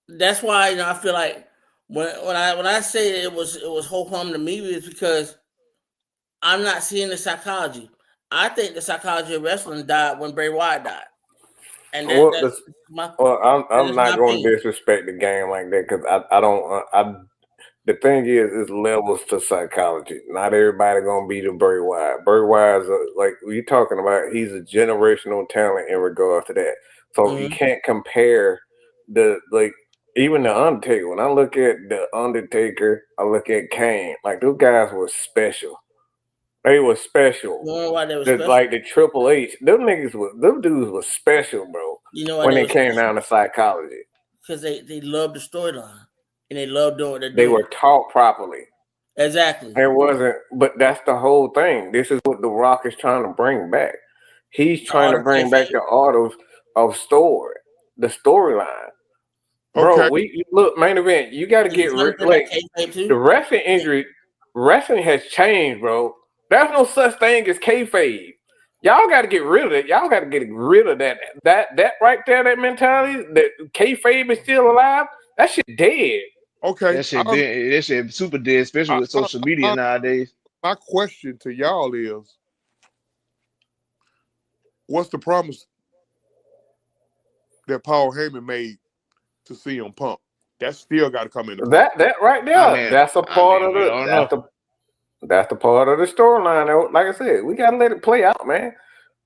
S3: that's why I feel like when I say it was ho hum to me, it's because I'm not seeing the psychology. I think the psychology of wrestling died when Bray Wyatt died. And
S2: I'm not going to disrespect the game like that, because I don't. The thing is levels to psychology. Not everybody gonna be the Bray Wyatt. Bray Wyatt is like you're talking about. He's a generational talent in regard to that. So you can't compare even the Undertaker. When I look at the Undertaker, I look at Kane. Like, those guys were special. They were special.
S3: You know why they were special?
S2: Like the Triple H, them dudes were special, bro.
S3: You know why
S2: when they came down to psychology?
S3: Because they loved the storyline and they loved doing what they're doing.
S2: They were taught properly.
S3: Exactly.
S2: It wasn't, but that's the whole thing. This is what The Rock is trying to bring back. He's trying to bring back the art of story, the storyline. Bro, look, main event, you got to get the wrestling injury. Wrestling has changed, bro. There's no such thing as kayfabe. Y'all got to get rid of it. Y'all got to get rid of that right there, that mentality that kayfabe is still alive. That shit dead.
S5: Okay.
S6: That shit super dead, especially with social media nowadays.
S5: My question to y'all is, what's the promise that Paul Heyman made to CM Punk? That still got to come into play.
S2: That right there. That's a part of the. That's the part of the storyline. Like I said, we gotta let it play out, man.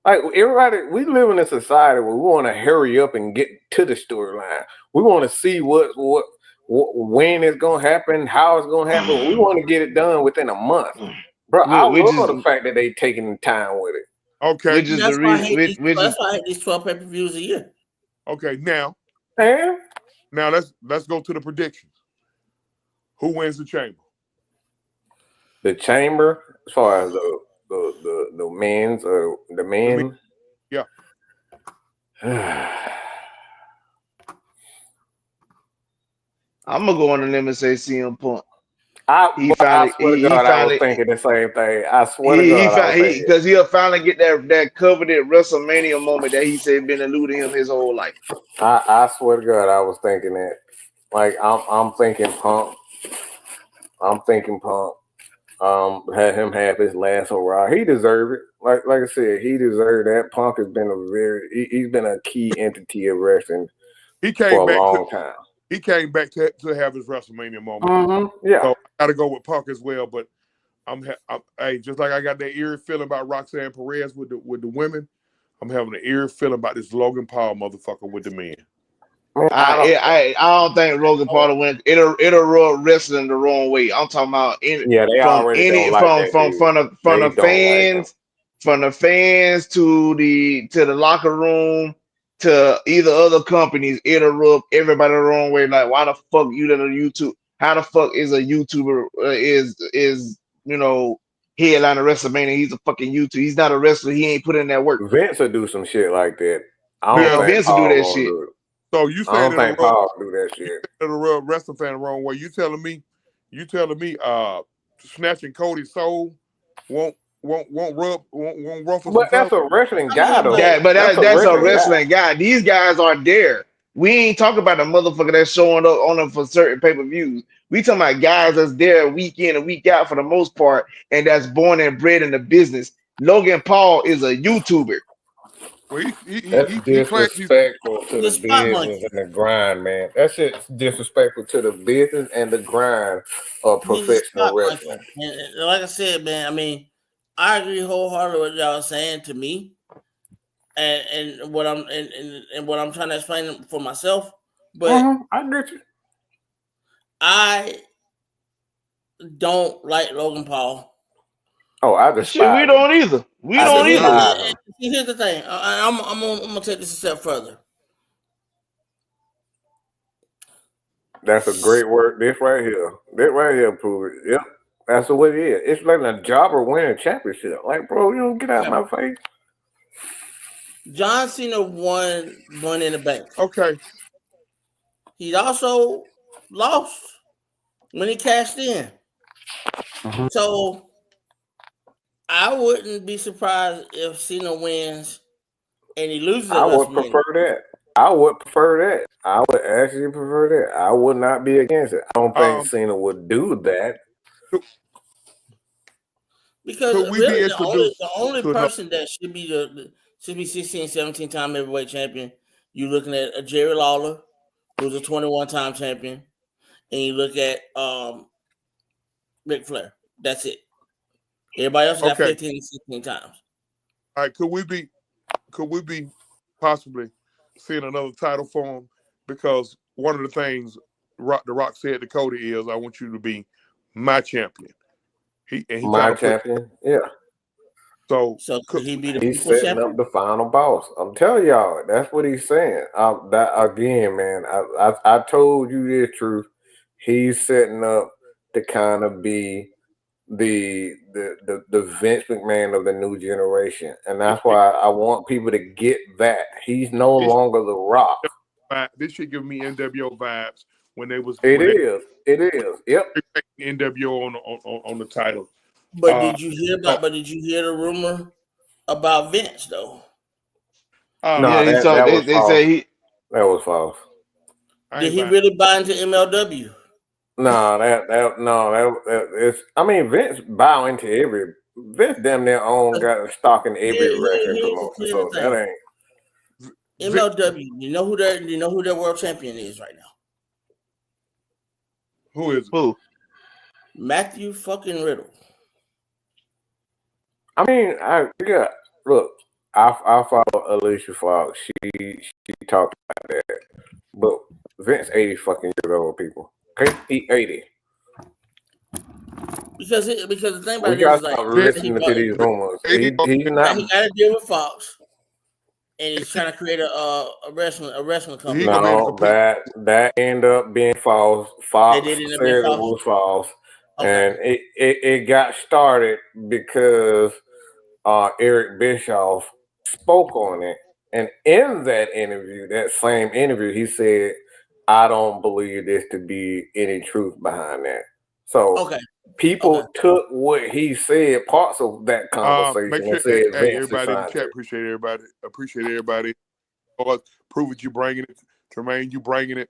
S2: Like, everybody, we live in a society where we want to hurry up and get to the storyline. We want to see what when it's gonna happen, how it's gonna happen. We want to get it done within a month, bro. I love the fact that they taking the time with it.
S5: Okay,
S3: that's why I hate these 12 pay-per-views a year.
S5: Okay, now let's go to the predictions. Who wins the Chamber?
S2: The Chamber, as far as the men's or the men.
S5: Yeah.
S6: I'm gonna go on the limb and say CM Punk.
S2: I swear to God, I was thinking the same thing. I swear to God,
S6: because he'll finally get that coveted WrestleMania moment that he said been eluding him his whole life.
S2: I swear to God, I was thinking that. Like, I'm thinking Punk. Had him have his last hurrah. He deserved it. Like I said, he deserved that. Punk has been he's been a key entity of wrestling
S5: He
S2: for
S5: came
S2: a
S5: back
S2: long time.
S5: He came back to have his WrestleMania moment.
S2: Yeah.
S5: So I got to go with Punk as well. But I'm hey, just like I got that eerie feeling about Roxanne Perez with the women, I'm having an eerie feeling about this Logan Paul motherfucker with the men.
S6: I don't think Logan Paul win. It'll rub wrestling the wrong way. I'm talking about
S2: they
S6: from
S2: already
S6: any
S2: don't like that
S6: from
S2: dude.
S6: from the fans to the locker room to either other companies. It'll rub everybody the wrong way. Like, why the fuck you done a YouTube? How the fuck is a YouTuber is headline of WrestleMania? He's a fucking YouTuber. He's not a wrestler. He ain't put in that work.
S2: Vince will do some shit like that. I
S6: Yeah,
S2: don't think
S6: Vince will
S2: Paul
S6: do that
S2: gonna
S6: shit.
S2: do it.
S5: So you
S2: I
S5: saying
S2: don't think Paul do that shit.
S5: It'll rub wrestling fan the wrong way. You telling me snatching Cody's soul won't ruffle
S2: But that's a wrestling guy though.
S6: That's a wrestling guy. These guys are there. We ain't talking about a motherfucker that's showing up on them for certain pay-per-views. We talking about guys that's there week in and week out for the most part, and that's born and bred in the business. Logan Paul is a YouTuber.
S5: Well,
S2: that's disrespectful to the business and the grind, man. That shit's disrespectful to the business and the grind of professional wrestling.
S3: And like I said, man, I mean, I agree wholeheartedly with y'all saying to me, and what I'm and what I'm trying to explain for myself. But
S2: I get you.
S3: I don't like Logan Paul.
S2: Oh, I despise
S6: shit. We don't either. We don't either.
S3: Here's the thing. I'm gonna take this a step further.
S2: That's a great word. This right here, prove it. Yep, that's the way it is. It's like a jobber winning a championship. Like, bro, you don't get out of my face.
S3: John Cena won Money in the Bank.
S5: Okay.
S3: He also lost when he cashed in. Mm-hmm. So I wouldn't be surprised if Cena wins and he loses.
S2: I would prefer that. I would actually prefer that. I would not be against it. I don't think Cena would do that.
S3: Because really, the only person that should be 16, 17 time heavyweight champion, you're looking at a Jerry Lawler, who's a 21-time champion, and you look at Ric Flair. That's it. Everybody else got 15 and 16 times.
S5: All right, could we be possibly seeing another title for him? Because one of the things The Rock said to Cody is, "I want you to be my champion." He
S2: champion, yeah.
S5: So
S3: could he be the
S2: he's setting champion? Up the final boss. I'm telling y'all, that's what he's saying. That again, man. I told you the truth. He's setting up to kind of be the Vince McMahon of the new generation, and that's why I want people to get that he's no longer The Rock.
S5: This should give me NWO vibes when they was.
S2: It is. Yep.
S5: NWO on the title.
S3: But did you hear about? But did you hear the rumor about Vince though?
S2: No,
S6: they say
S2: that was false.
S3: Did he really buy into MLW?
S2: No, it's. I mean, Vince bow into Vince damn near got stock in every wrestling promotion, so that ain't.
S3: MLW. You know who their world champion is right now?
S5: Who is it?
S6: Who?
S3: Matthew fucking Riddle.
S2: I mean, look, I follow Alicia Fox. She talked about that, but Vince 80 fucking years old, people. Okay, he 80.
S3: Because the thing about
S2: it is like listening to these rumors. He's not.
S3: He got to deal with Fox, and he's trying to create a wrestling company.
S2: No, that ended up being false. Fox said it was false, and it got started because Eric Bischoff spoke on it, and in that same interview, he said, "I don't believe this to be any truth behind that." So people took what he said, parts of that conversation, and said,
S5: everybody in the chat, appreciate everybody. Prove it, you bringing it. Tremaine, you bringing it.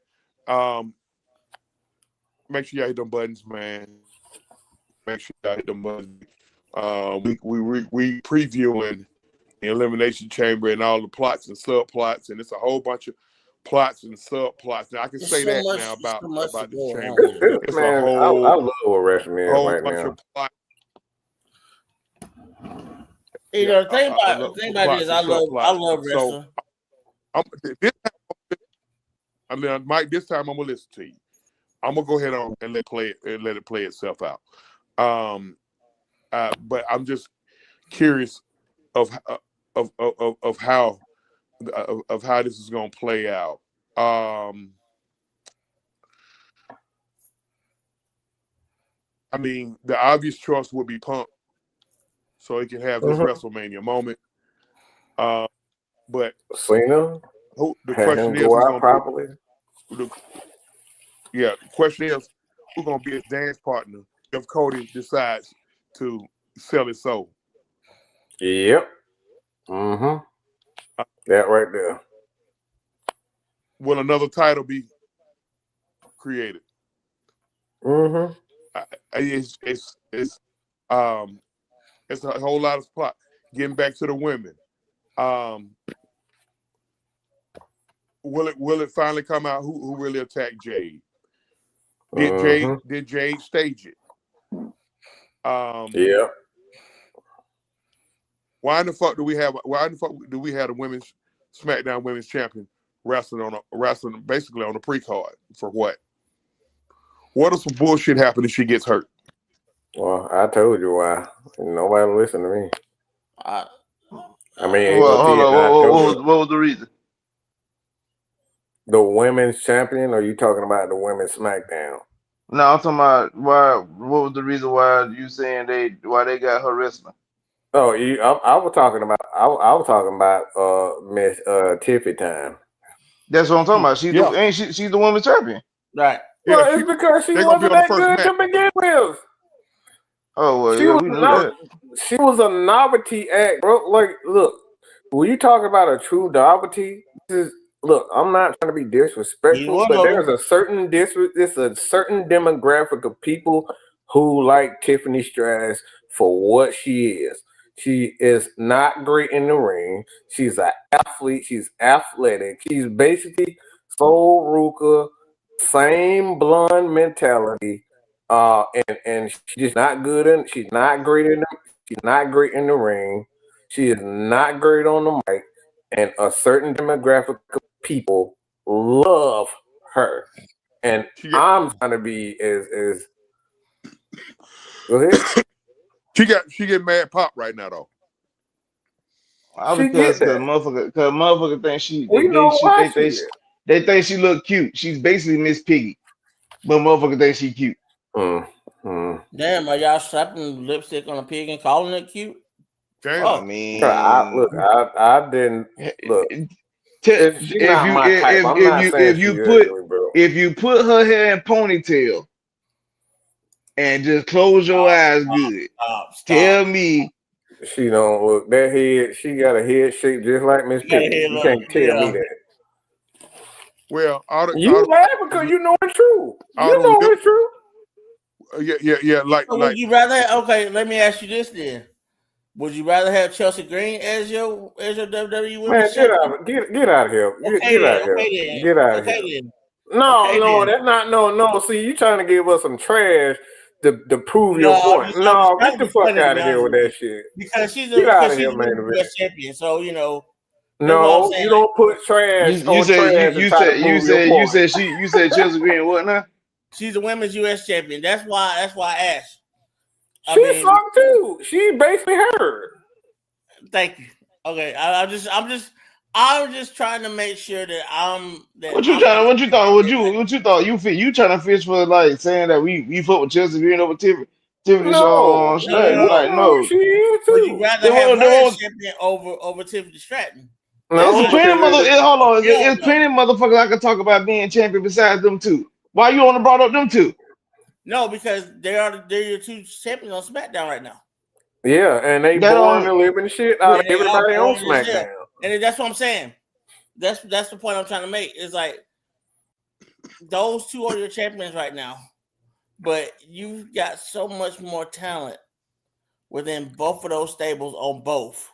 S5: Make sure y'all hit them buttons, man. Make sure y'all hit them buttons. We previewing the Elimination Chamber and all the plots and subplots, and it's a whole bunch of plots and subplots. Now I can say that now about this chamber. It's a
S2: Man, I love what wrestling is right
S5: bunch
S2: now.
S5: of plots.
S3: You know, the thing about it is, I love wrestling.
S5: So, Mike, this time I'm gonna listen to you. I'm gonna go ahead on and let it play itself out. But I'm just curious of how this is gonna play out. I mean, the obvious choice would be Punk, so he can have this WrestleMania moment. But
S2: Cena,
S5: the question is, who's gonna
S2: properly?
S5: The question is, who's gonna be his dance partner if Cody decides to sell his soul?
S2: Yep. That right there.
S5: Will another title be created? It's a whole lot of plot. Getting back to the women, will it finally come out who really attacked Jade? Did Jade stage it?
S2: Yeah.
S5: Why in the fuck do we have a women's SmackDown Women's Champion wrestling basically on a pre-card for what? What if some bullshit happens if she gets hurt?
S2: Well, I told you why. Nobody listen to me. I mean,
S6: well, hold on. What was the reason?
S2: The women's champion, or are you talking about the women's SmackDown?
S6: No, I'm talking about why. What was the reason why you saying why they got her wrestling?
S2: Oh, I was talking about Miss Tiffy time.
S6: That's what I'm talking about. She's the women's champion,
S3: right?
S2: Well, it's because she wasn't that good to begin with.
S6: Oh well, we knew that.
S2: She was a novelty act, bro. Like, look, when you talk about a true novelty, look, I'm not trying to be disrespectful, but there's a certain demographic of people who like Tiffany Stratton for what she is. She is not great in the ring. She's an athlete. She's athletic. She's basically Sol Ruka, same blonde mentality. And she's just not good in. She's not great in. She's not great in the ring. She is not great on the mic. And a certain demographic of people love her. And I'm trying to be as. Go ahead.
S5: She get mad pop right now though.
S6: Because motherfucker think they think she look cute. She's basically Miss Piggy, but motherfucker think she cute.
S3: Damn, are y'all slapping lipstick on a pig and calling it cute?
S5: Damn.
S6: I mean,
S2: I didn't look.
S6: If you put her hair in ponytail and just close your eyes good, tell me
S2: she don't look that head. She got a head shape just like Miss Piggy. You can't tell me that.
S5: Well,
S2: you laugh because you know it's true. You know it's true.
S5: Yeah. Like,
S3: would you rather? Okay, let me ask you this then. Would you rather have Chelsea Green as your WWE Women's Champion?
S2: Get out of here. Get out of here. Get out of here. No, that's not no. See, you trying to give us some trash to prove your point. No, get the fuck out of here with that shit.
S3: Because she's a US champion, so
S2: No, you don't put trash on trash. You
S6: said Chelsea Green what now?
S3: She's a women's US champion. That's why I asked.
S2: She sucked too. She basically her.
S3: Thank you. Okay, I'm just trying to make sure that
S6: What you thought? You trying to fish for like saying that we fuck with Chelsea Green over Tiffany?
S2: No. She is too.
S3: Would you rather have her champion over Tiffany Stratton?
S6: No, it's plenty motherfuckers I can talk about being champion besides them two. Why you only brought up them two?
S3: No, because they're your two champions on SmackDown right now.
S2: Yeah, and they born the living shit out of everybody on SmackDown.
S3: And that's what I'm saying. That's the point I'm trying to make. It's like those two are your champions right now. but you've got so much more talent within both of those stables on both.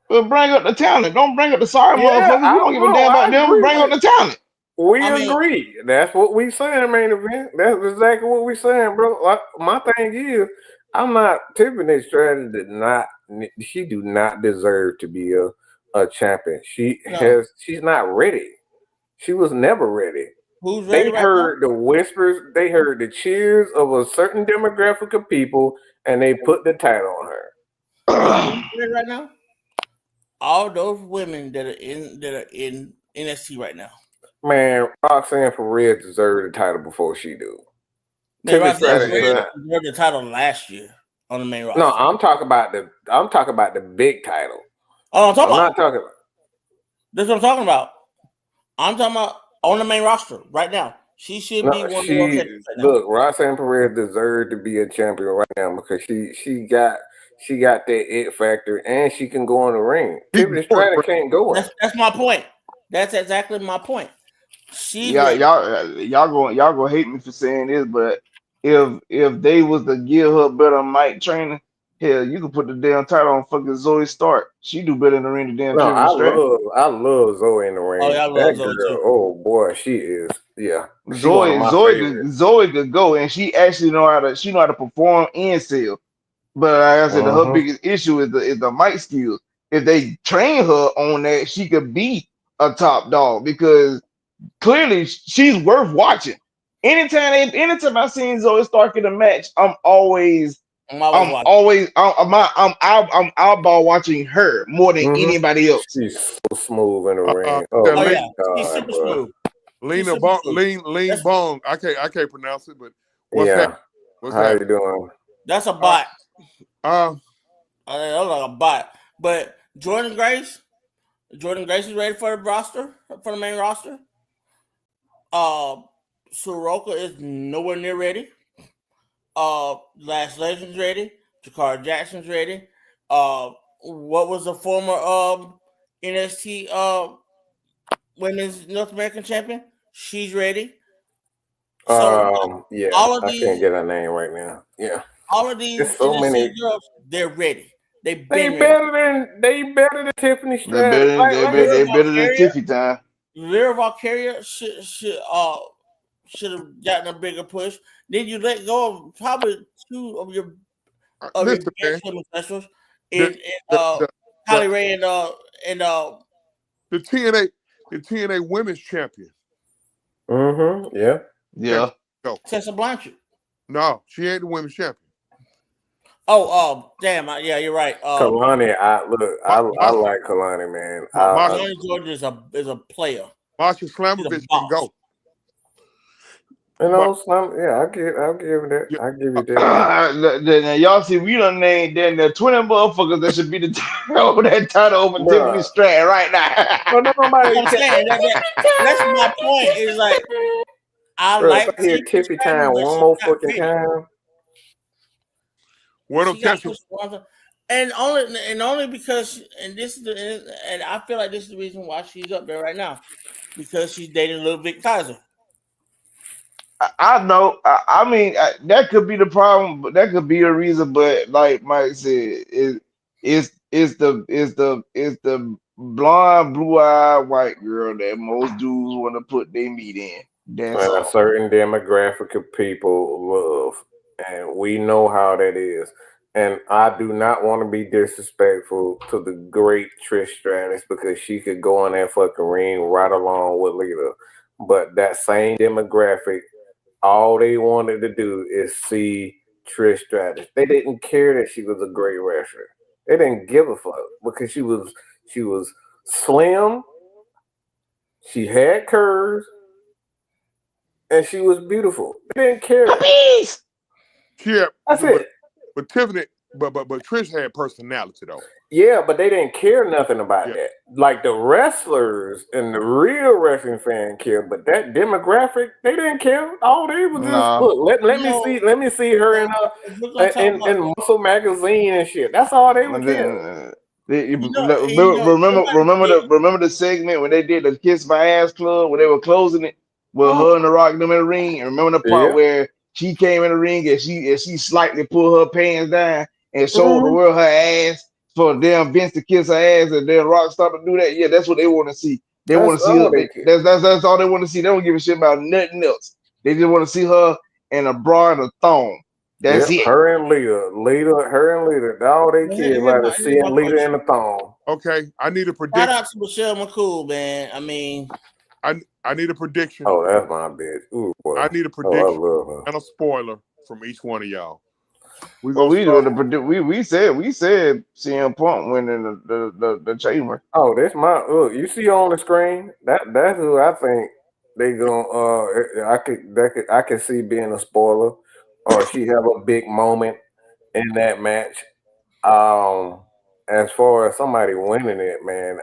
S6: But bring up the talent. Don't bring up the sorry
S2: Yeah,
S6: motherfuckers. We don't give a damn
S2: I
S6: about them.
S2: agree
S6: Bring up
S2: with.
S6: the talent.
S2: We
S3: I mean,
S2: agree. That's what we saying, main event. That's exactly what we saying, bro. Like, my thing is, I'm not Tiffany Stratton did not. She do not deserve to be a champion.
S3: no.
S2: She's not ready. She was never ready.
S3: Who's ready
S2: They
S3: right now?
S2: heard the whispers. They heard the cheers of a certain demographic of people, and they put the title on her.
S3: Who's ready right now? All those women that are in NXT right now.
S2: Man, Roxanne Perez deserved the title before she do.
S3: Man,
S2: Tiffany
S3: Roxanne
S2: Stratton
S3: Perez
S2: did not.
S3: won the title last year on the main roster.
S2: No, I'm talking about the big title.
S3: Oh,
S2: I'm not talking about.
S3: That's what I'm talking about. I'm talking about on the main roster right now. She should be one of the world champions right now.
S2: Look, Roxanne Perez deserved to be a champion right now because she got that it factor and she can go in the ring. Tiffany Stratton can't go in.
S3: That's my point. That's exactly my point.
S6: Y'all gonna hate me for saying this, but if they was to give her better mic training, hell, you could put the damn title on fucking Zoe Stark. She do better in the ring than damn
S2: No,
S6: Tiffany Stratton.
S2: I love Zoe in the ring.
S3: Oh, yeah, I love
S2: that
S3: Zoe
S2: girl,
S3: too.
S2: oh boy, she is. Yeah, she one of my favorites.
S6: Zoe could go, and she actually know how to perform and sell. But like I said, her biggest issue is the mic skills. If they train her on that, she could be a top dog because clearly she's worth watching. Anytime I seen Zoe Stark in a match, I'm eyeball watching her more than anybody else.
S2: She's so smooth in the ring.
S3: She's super smooth.
S5: Lean Bong. I can't pronounce it, but what's that?
S2: How you doing?
S3: That's a bot. That's like a bot. But Jordan Grace is ready for the roster, for the main roster. Soroka is nowhere near ready. Lash Legend's ready. Jakara Jackson's ready. What was the former NXT Women's North American Champion? She's ready. So
S2: all of these, I can't get her name right now. Yeah,
S3: all of these NXT girls, they're ready. They
S2: better than Tiffany Stratton.
S6: They better than Tiffy time.
S3: Lyra Valkyria should have gotten a bigger push. Then you let go of probably two of your best women specials in Kylie Ray and
S5: the TNA Women's Champion.
S2: Yeah.
S3: Tessa Blanchard.
S5: No, she ain't the Women's Champion.
S3: Damn! Yeah, you're right.
S2: Kalani, I like Kalani, man.
S3: Kalani Georgia is a player.
S5: Masha Slamovich can go.
S2: You know, I'll give you that. I'll give you that.
S6: Now y'all see, we done named the 20 motherfuckers that should be the that title over Tiffany Stratton right now.
S3: That's my point. Is like I like
S2: hear Tiffy time one more fucking time.
S3: And only because and I feel like this is the reason why she's up there right now, because she's dating Little Vic Kaiser.
S6: I know. I mean, that could be the problem, but that could be a reason. But like Mike said, is the blonde, blue-eyed white girl that most dudes want to put their meat in. That's
S2: a certain demographic of people love, and we know how that is. And I do not want to be disrespectful to the great Trish Stratus because she could go in that fucking ring right along with Lita. But that same demographic, all they wanted to do is see Trish Stratus. They didn't care that she was a great wrestler. They didn't give a fuck because she was slim, she had curves, and she was beautiful. They didn't care.
S5: Yeah,
S2: that's it.
S5: But Tiffany, but Trish had personality though.
S2: Yeah, but they didn't care nothing about that. Like the wrestlers and the real wrestling fan cared, but that demographic, they didn't care. All they was just look, let me see her in Muscle Magazine and shit. That's all they would care.
S6: Remember the segment when they did the Kiss My Ass Club when they were closing it with her and the Rock them in the ring, and remember the part where she came in the ring and she slightly pulled her pants down and showed the
S2: Mhm.
S6: world her ass for damn Vince to kiss her ass, and then Rock started to do that. Yeah, that's what they want to see. They want
S2: That's
S6: to see her.
S2: all they care.
S6: That's all they want to see. They don't give a shit about nothing else. They just want to see her in a bra and a thong. That's
S2: Yep,
S6: it.
S2: her and her and Lita. All they care about is
S3: Here's my
S2: seeing Lita in
S3: question.
S2: the thong.
S5: Okay, I need a
S3: Shout
S5: prediction.
S3: out to Michelle McCool, man. I mean,
S5: I need a prediction.
S2: Oh, that's my bitch. Ooh, boy.
S5: I need a
S2: Oh, I
S5: prediction
S2: love her.
S5: and a spoiler from each one of y'all. We
S6: Well,
S5: gonna start.
S6: we said CM Punk winning the chamber.
S2: Oh, this my look. You see on the screen that's who I think they gonna. I can see being a spoiler, or she have a big moment in that match. As far as somebody winning it, man.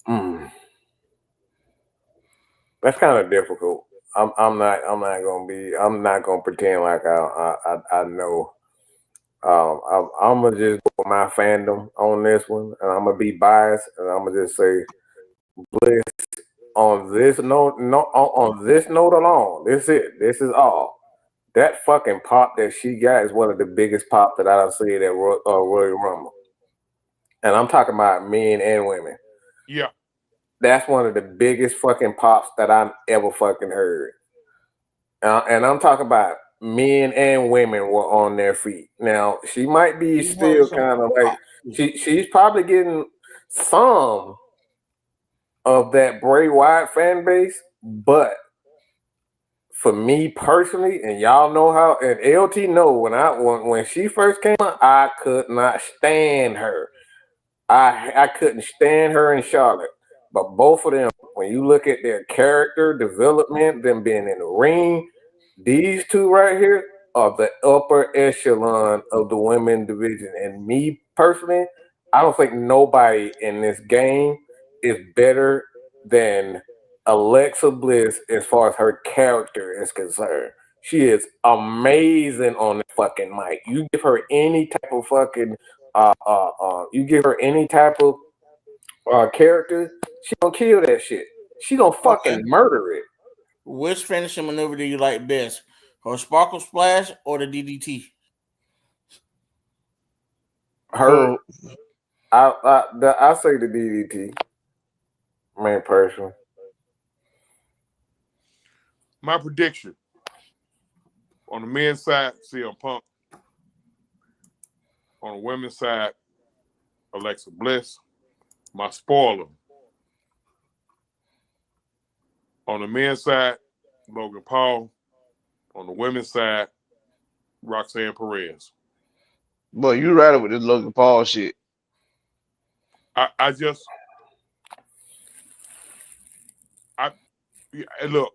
S2: Mm, that's kind of difficult. I'm not gonna pretend like I know. I'm gonna just go with my fandom on this one, and I'm gonna be biased, and I'm gonna just say Bliss on this note. No, on this note alone, this it. This is all. That fucking pop that she got is one of the biggest pop that I've seen at Royal Rumble, and I'm talking about men and women.
S5: Yeah.
S2: That's one of the biggest fucking pops that I've ever fucking heard. And I'm talking about men and women were on their feet. Now she might be
S3: you want
S2: still
S3: some
S2: kind of like
S3: pop.
S2: she's probably getting some of that Bray Wyatt fan base, but for me personally, and y'all know how, and LT know when she first came out, I could not stand her. I couldn't stand her in Charlotte. But both of them, when you look at their character development, them being in the ring, these two right here are the upper echelon of the women division. And me personally, I don't think nobody in this game is better than Alexa Bliss as far as her character is concerned. She is amazing on the fucking mic. You give her any type of fucking you give her any type of character, she gonna kill that shit. She gonna
S3: Okay.
S2: fucking murder it.
S3: Which finishing maneuver do you like best? Her sparkle splash or the DDT?
S2: Her, I say the DDT, main person.
S5: My prediction on the men's side, CM Punk. On the women's side, Alexa Bliss. My spoiler. On the men's side, Logan Paul. On the women's side, Roxanne Perez.
S6: Boy, you right with this Logan Paul shit.
S5: I just look.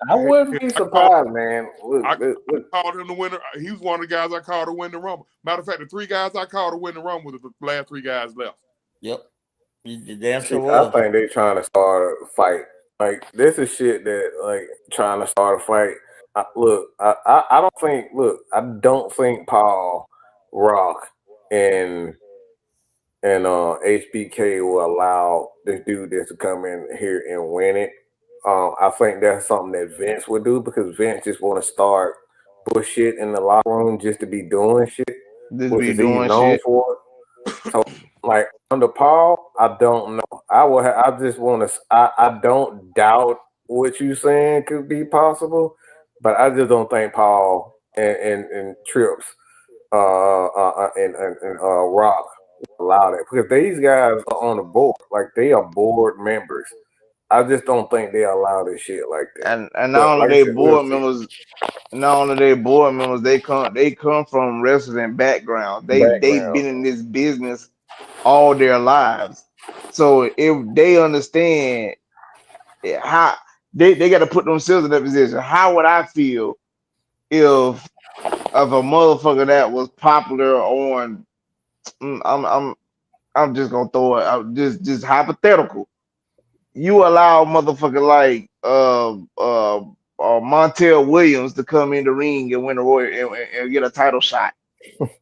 S2: I wouldn't be surprised, man.
S5: I
S2: Look.
S5: called him the winner. He was one of the guys I called to win the Rumble. Matter of fact, the three guys I called to win the Rumble were the last three guys left.
S3: Yep. You damn
S2: See,
S3: sure
S2: I
S3: was.
S2: think they trying to start a fight. Like this is shit that like trying to start a fight. I don't think Paul, Rock, and HBK will allow this dude to come in here and win it. I think that's something that Vince would do because Vince just want to start bullshit in the locker room just to be doing shit,
S6: Just
S2: which
S6: be
S2: is he's
S6: doing
S2: known
S6: shit.
S2: for. So, like under Paul, I don't know. I just want to. I don't doubt what you saying could be possible, but I just don't think Paul and Trips and Rock allow that because these guys are on the board, like they are board members. I just don't think they allow this shit like that.
S6: And
S2: But
S6: not
S2: like
S6: only
S2: I
S6: they
S2: said, we'll
S6: board
S2: see.
S6: members, they come from wrestling background. They've
S2: Background.
S6: been in this business all their lives. So if they understand how they got to put themselves in that position. How would I feel if of a motherfucker that was popular on mm, I'm just gonna throw it out just hypothetical. You allow a motherfucker like Montel Williams to come in the ring and win a Royal and get a title shot.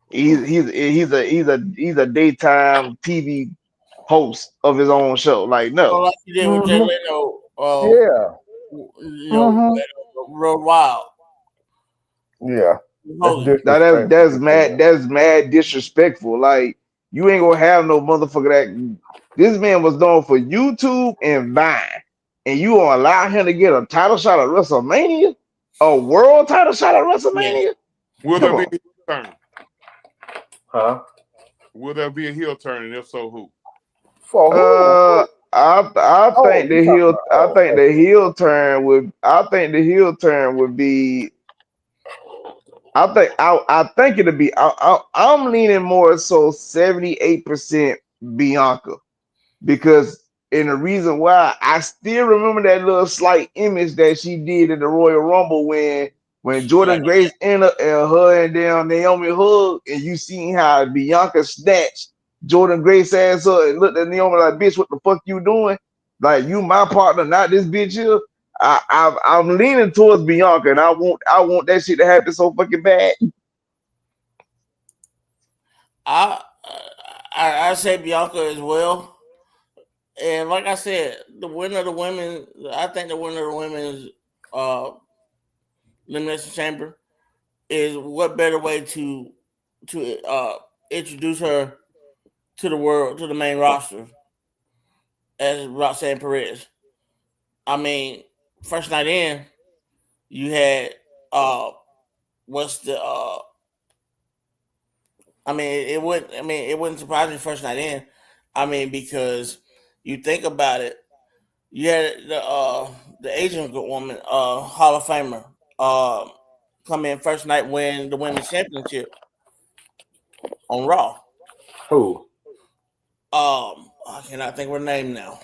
S6: He's a daytime TV host of his own show. Like
S3: So
S6: no,
S3: like you did with Jay
S2: Mm-hmm.
S3: Leno.
S2: Yeah.
S3: Road Wild.
S6: Yeah.
S3: Holy.
S6: That's mad disrespectful. Like you ain't gonna have no motherfucker that this man was known for YouTube and Vine, and you gonna allow him to get a title shot at WrestleMania, a world title shot at
S3: Yeah.
S6: WrestleMania?
S5: Will
S6: Come
S5: there be
S6: on,
S5: a heel turn?
S2: Huh?
S5: Will there be a heel turn, and if so, who?
S2: For who?
S6: I
S2: Oh,
S6: think
S2: you
S6: the
S2: talking
S6: heel
S2: about?
S6: I
S2: Oh,
S6: think the heel turn would I think the heel turn would be I think it'll be I'm leaning more so 78% Bianca. Because and the reason why I still remember that little slight image that she did in the Royal Rumble when
S3: Yeah.
S6: Jordan Grace entered and her and down Naomi hug, and you seen how Bianca snatched Jordan Grace ass up and looked at Naomi like, bitch, what the fuck you doing? Like you my partner, not this bitch here. I'm leaning towards Bianca, and I want that shit to happen so fucking bad.
S3: I say Bianca as well. And like I said, the winner of the women, I think the winner of the women's elimination chamber is what better way to introduce her to the world, to the main roster as Roxanne Perez. I mean, first night in, you had what's the it wouldn't surprise me first night in. I mean, because you think about it, you had the Asian woman, Hall of Famer, come in first night win the women's championship on Raw.
S2: who?
S3: I cannot think of her name now.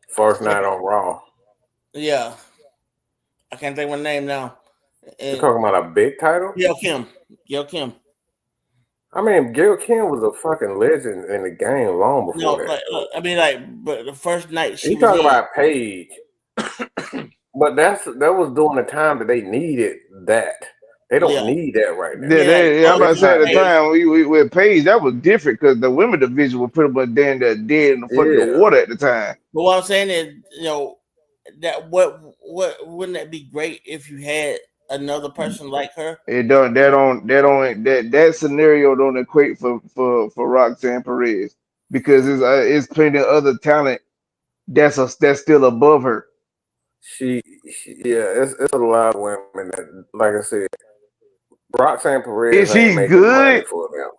S2: First night on Raw.
S3: Yeah, I can't think of her name now.
S2: You talking about a big title?
S3: Gail Kim. Gail Kim.
S2: I mean, Gail Kim was a fucking legend in the game long before that.
S3: But the first night she
S2: You
S3: was
S2: talking
S3: in.
S2: about Paige, but that was during the time that they needed that. They don't
S3: Yeah.
S2: need that right now.
S6: I'm about to
S2: It's
S6: say
S2: not
S6: at the
S2: needed.
S6: time we with Paige, that was different because the women division was pretty much dead in the fucking water at the time.
S3: But what I'm saying is, that what wouldn't that be great if you had another person like her?
S6: That scenario don't equate for Roxanne Perez because it's plenty of other talent that's still above her.
S2: It's a lot of women that, like I said, Roxanne Perez
S6: Is she
S2: ain't making money
S6: good?
S2: for them.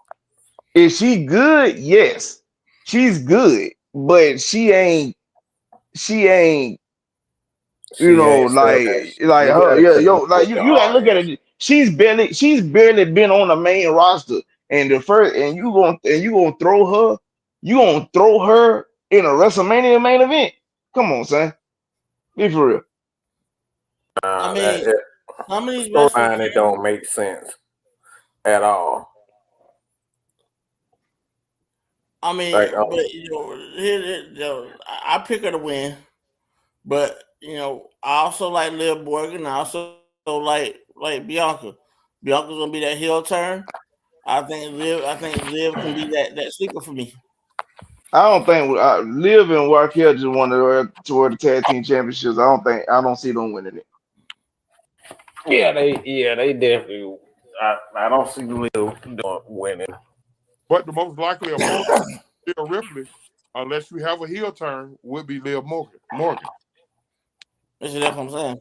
S6: Is she good? Yes, she's good, but she ain't. You know, like her, you gotta look at it. She's barely been on the main roster, and you gonna throw her in a WrestleMania main event. Come on, son, be for real.
S3: I mean, some of these
S2: storyline it don't make sense at all.
S3: I mean, I pick her to win, but I also like Liv Morgan. I also like Bianca. Bianca's gonna be that heel turn. I think Liv can be that sleeper for me.
S6: I don't think Liv and Raquel just won toward the tag team championships. I don't see them winning it.
S2: Yeah, they definitely. I don't see Liv winning.
S5: But the most likely opponent, Rhea Ripley, unless you have a heel turn, would be Liv Morgan.
S3: That's what I'm saying.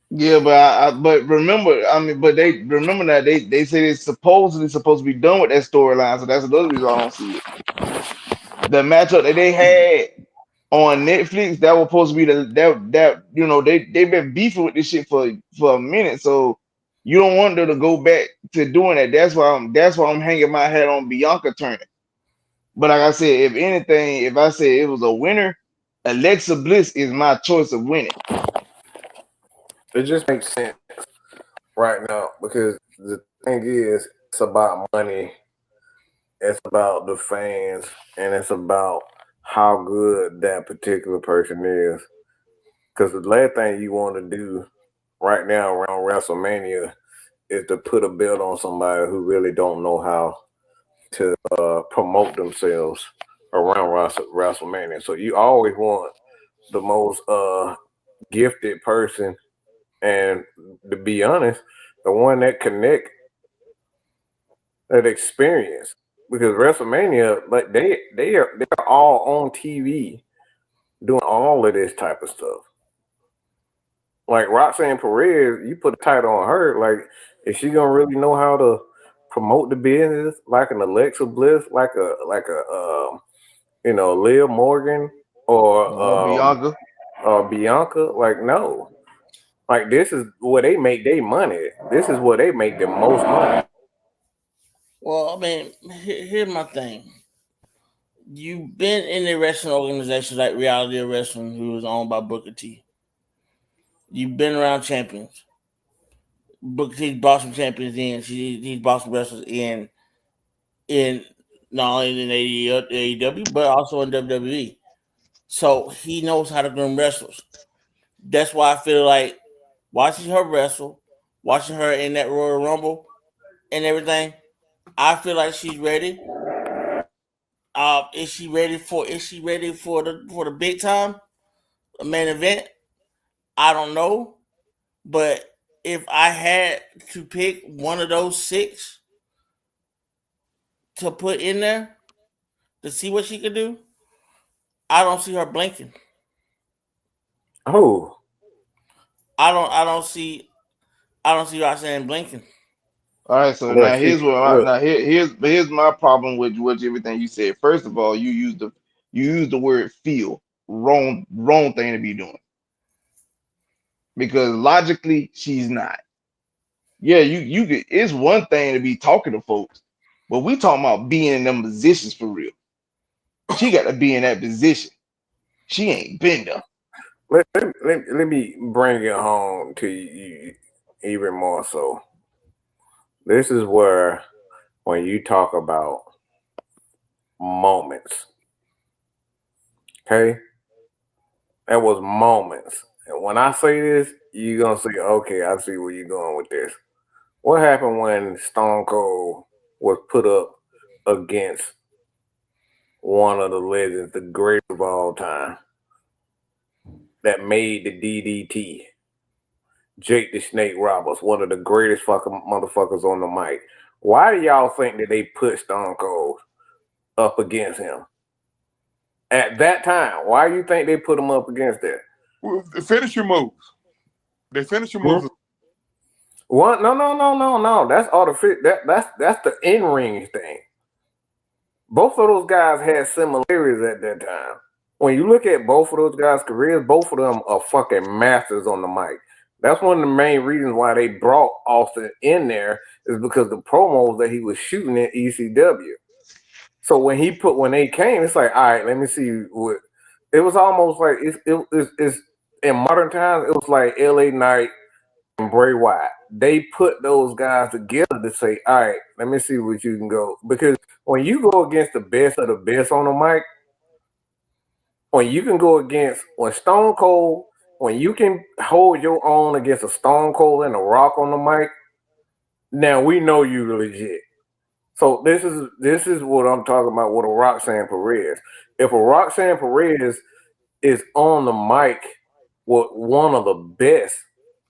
S6: Yeah, but remember, but they remember that they say it's supposedly supposed to be done with that storyline, so that's another reason I don't see it. The matchup that they had on Netflix that was supposed to be they've been beefing with this shit for a minute, so you don't want them to go back to doing that. That's why I'm hanging my hat on Bianca turning. But like I said, if anything, if I say it was a winner, Alexa Bliss is my choice of winning.
S2: It just makes sense right now because the thing is, it's about money, it's about the fans, and it's about how good that particular person is. Because the last thing you want to do right now around WrestleMania is to put a belt on somebody who really don't know how to promote themselves around WrestleMania. So you always want most gifted person, and to be honest, the one that connect that experience. Because WrestleMania, like they're all on TV doing all of this type of stuff. Like Roxanne Perez, you put a title on her, like is she gonna really know how to promote the business like an Alexa Bliss, like a Liv Morgan
S6: Bianca.
S2: or Bianca? Like no. Like this is where they make their money. This is where they make the most money.
S3: Well, I mean, here's my thing. You've been in the wrestling organizations like Reality of Wrestling, who was owned by Booker T. You've been around champions. Booker T's brought some champions in. He's brought some wrestlers in not only in AEW but also in WWE. So he knows how to groom wrestlers. That's why I feel like watching her wrestle, watching her in that Royal Rumble and everything, I feel like she's ready. Is she ready for the big time main event? I don't know. But if I had to pick one of those 6 to put in there to see what she could do, I don't see her blinking.
S2: Oh.
S3: I don't see Roxanne blinking.
S6: All right, so
S2: Look,
S6: now here's my problem with everything you said. First of all, you use the word feel. Wrong thing to be doing. Because logically, she's not. Yeah, you could, it's one thing to be talking to folks, but we talking about being in them positions for real. She got to be in that position. She ain't been there.
S2: Let me bring it home to you even more so. This is where when you talk about moments, okay? That was moments. And when I say this, you're gonna say, okay, I see where you're going with this. What happened when Stone Cold was put up against one of the legends, the greatest of all time, that made the DDT? Jake the Snake Roberts, one of the greatest fucking motherfuckers on the mic. Why do y'all think that they put Stone Cold up against him? At that time, why do you think they put him up against that?
S5: Well, finish your moves. They finish your moves.
S2: What? No. That's all the that's the in ring thing. Both of those guys had similarities at that time. When you look at both of those guys' careers, both of them are fucking masters on the mic. That's one of the main reasons why they brought Austin in there is because the promos that he was shooting at ECW. So when they came, it's like, all right, let me see what. It was almost like it's in modern times. It was like LA Knight and Bray Wyatt. They put those guys together to say, all right, let me see what you can go. Because when you go against the best of the best on the mic, when you can go against Stone Cold, when you can hold your own against a Stone Cold and a Rock on the mic, now we know you legit. So this is what I'm talking about with a Roxanne Perez. If a Roxanne Perez is on the mic with one of the best,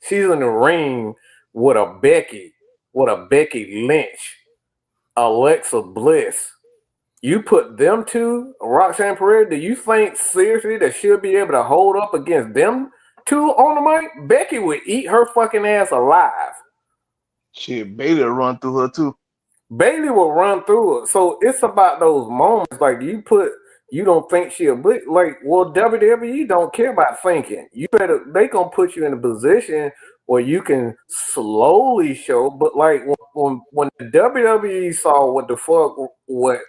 S2: she's in the ring with a Becky Lynch, Alexa Bliss. You put them two, Roxanne Perez, do you think seriously that she'll be able to hold up against them two on the mic? Becky would eat her fucking ass alive.
S6: Shit, Bailey will run through her too.
S2: Bailey will run through it. So it's about those moments. Like you don't think she'll be like, well, WWE don't care about thinking. They gonna put you in a position where you can slowly show. But like when the WWE saw what the fuck what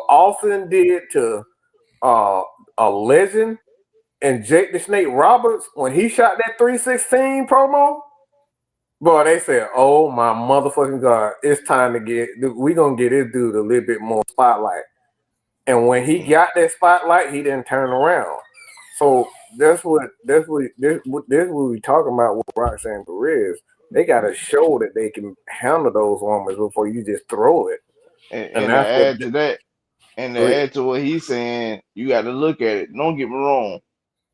S2: Austin did to a legend and Jake the Snake Roberts when he shot that 316 promo. Boy, they said, "Oh my motherfucking god, it's time to we gonna get this dude a little bit more spotlight." And when he got that spotlight, he didn't turn around. So that's what we talking about with Roxanne Perez. They got to show that they can handle those moments before you just throw it.
S6: And to add to what he's saying, you got to look at it. Don't get me wrong.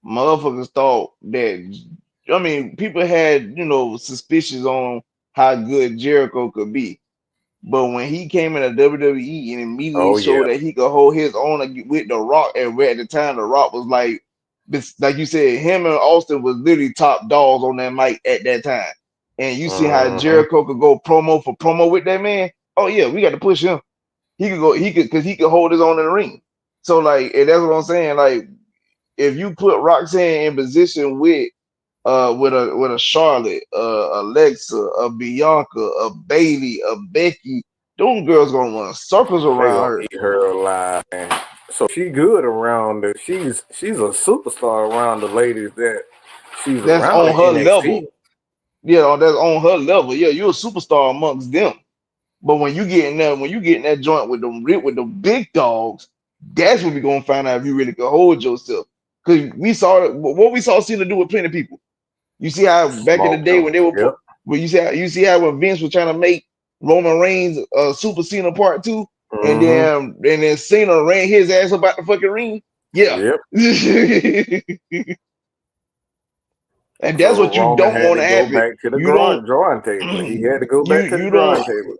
S6: motherfuckers thought that. I mean, people had suspicions on how good Jericho could be. But when he came into WWE and immediately showed that he could hold his own with The Rock, and at the time The Rock was like you said, him and Austin was literally top dogs on that mic at that time. And you see how Jericho could go promo for promo with that man. Oh yeah, we got to push him. Because he could hold his own in the ring. So like, and that's what I'm saying. Like, if you put Roxanne in position with a Charlotte, Alexa, a Bianca, a Bailey, a Becky, them girls gonna run circles
S2: They
S6: around
S2: gonna
S6: her.
S2: eat her alive, man. So she good around it. She's a superstar around the ladies that she's
S6: That's
S2: around
S6: on
S2: in
S6: her
S2: NXT.
S6: level. Yeah, that's on her level. Yeah, you're a superstar amongst them. But when you get in that joint with the big dogs, that's when we're gonna find out if you really can hold yourself. Because we saw what we saw Cena do with plenty of people. You see how back in the day when they were when you see how when Vince was trying to make Roman Reigns Super Cena Part 2, and then Cena ran his ass about the fucking ring. Yeah. And that's what you don't want to happen.
S2: Back to the drawing table. He had to go back to the drawing table.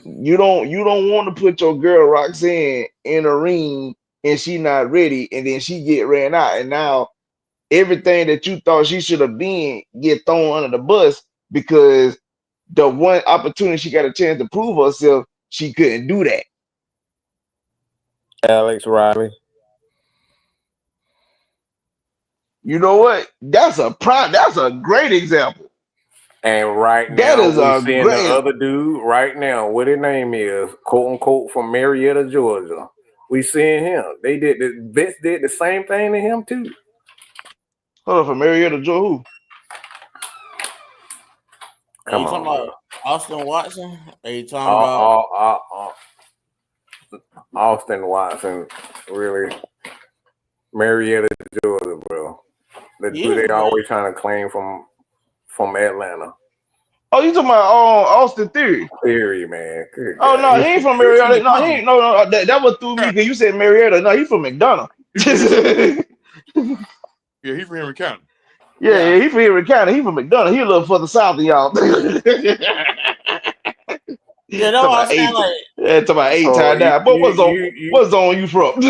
S6: You don't want to put your girl Roxanne in a ring and she not ready, and then she get ran out, and now everything that you thought she should have been get thrown under the bus because the one opportunity she got a chance to prove herself, she couldn't do that.
S2: Alex Riley.
S6: You know what? That's a great example.
S2: And right now, we're seeing the other dude right now. What his name is, quote unquote, from Marietta, Georgia. We seeing him. Vince did the same thing to him too.
S6: Hold on, from Marietta, Georgia. Who?
S3: Are you talking about Austin Watson? Are you talking about
S2: Austin Watson? Really, Marietta, Georgia, bro. The dude they always trying to claim from Atlanta.
S6: Oh, you talking about Austin Theory?
S2: Theory, man. Good
S6: oh no, he ain't from Marietta. No, he ain't. No. That was through me because you said Marietta. No, he's from McDonough.
S5: Yeah, he's from Henry County.
S6: Yeah, he's from Henry County. He's from McDonough. He a little further south than y'all.
S3: Yeah, that's what I'm saying.
S6: Talking about 8 times down. But what zone you from?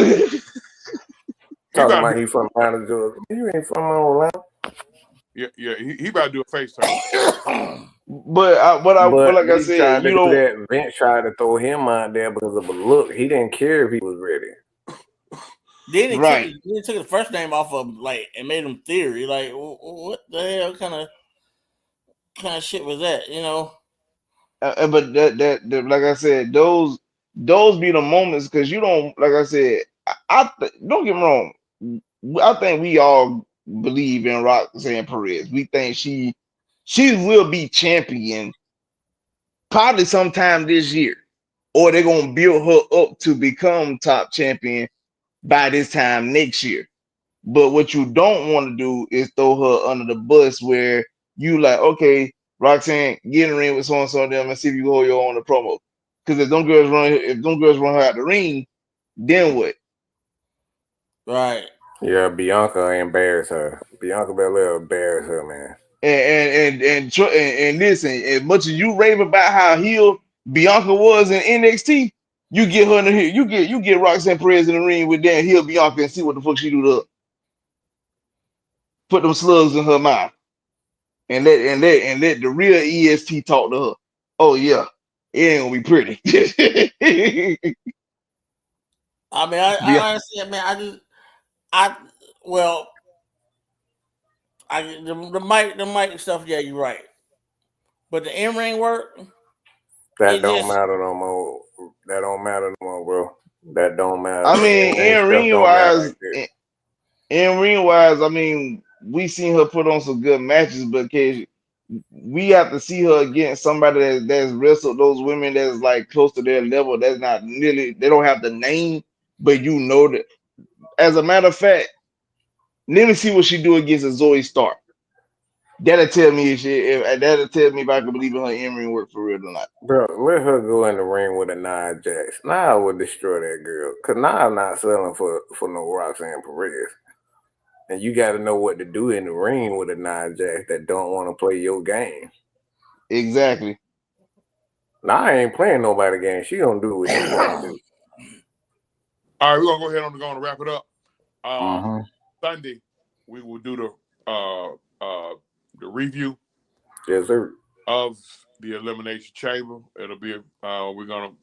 S2: Talking about he from Atlanta, Georgia. You ain't from Atlanta.
S5: Yeah, he about to do a FaceTime.
S6: But like I said, you don't.
S2: Vince tried to throw him out there because of a look. He didn't care if he was ready.
S3: Then he took his first name off of and made him Theory. Like, what the hell kind of shit was that? You know.
S6: But that like I said, those be the moments because you don't, like I said, don't get me wrong. I think we all believe in Roxanne Perez. We think she will be champion probably sometime this year, or they're gonna build her up to become top champion by this time next year. But what you don't want to do is throw her under the bus where you like, okay, Roxanne, get in the ring with so and so them and see if you hold your own the promo. Because if them girls run her out the ring, then what?
S3: Right.
S2: Yeah, Bianca embarrassed her. Bianca Belair embarrassed her, man.
S6: And listen, as much as you rave about how heel Bianca was in NXT, you get her in the you get Roxanne Perez in the ring with Dan heel Bianca and see what the fuck she do to her. Put them slugs in her mouth. And let the real EST talk to her. Oh yeah, it ain't gonna be pretty.
S3: I mean, I honestly, man, the mic stuff. Yeah, you're right. But the in-ring work,
S2: that don't matter no more. That don't matter no more, bro. That don't matter.
S6: I mean, in ring wise, I mean, we seen her put on some good matches, but we have to see her against somebody that's wrestled those women that's like close to their level. That's not nearly. They don't have the name, but you know that. As a matter of fact, let me see what she do against a Zoe Stark. That'll tell me if I can believe in her in-ring work for real or not.
S2: Bro, let her go in the ring with a Nia Jax. Nia would destroy that girl. Cause Nia not selling for no Roxanne Perez. And you got to know what to do in the ring with a Nia Jax that don't want to play your game.
S6: Exactly.
S2: Now I ain't playing nobody game. She gonna do what she want to do.
S5: All right, we're gonna go ahead on and wrap it up.
S2: Mm-hmm.
S5: Sunday, we will do the review.
S2: Yes, sir.
S5: Of the Elimination Chamber. It'll be we're gonna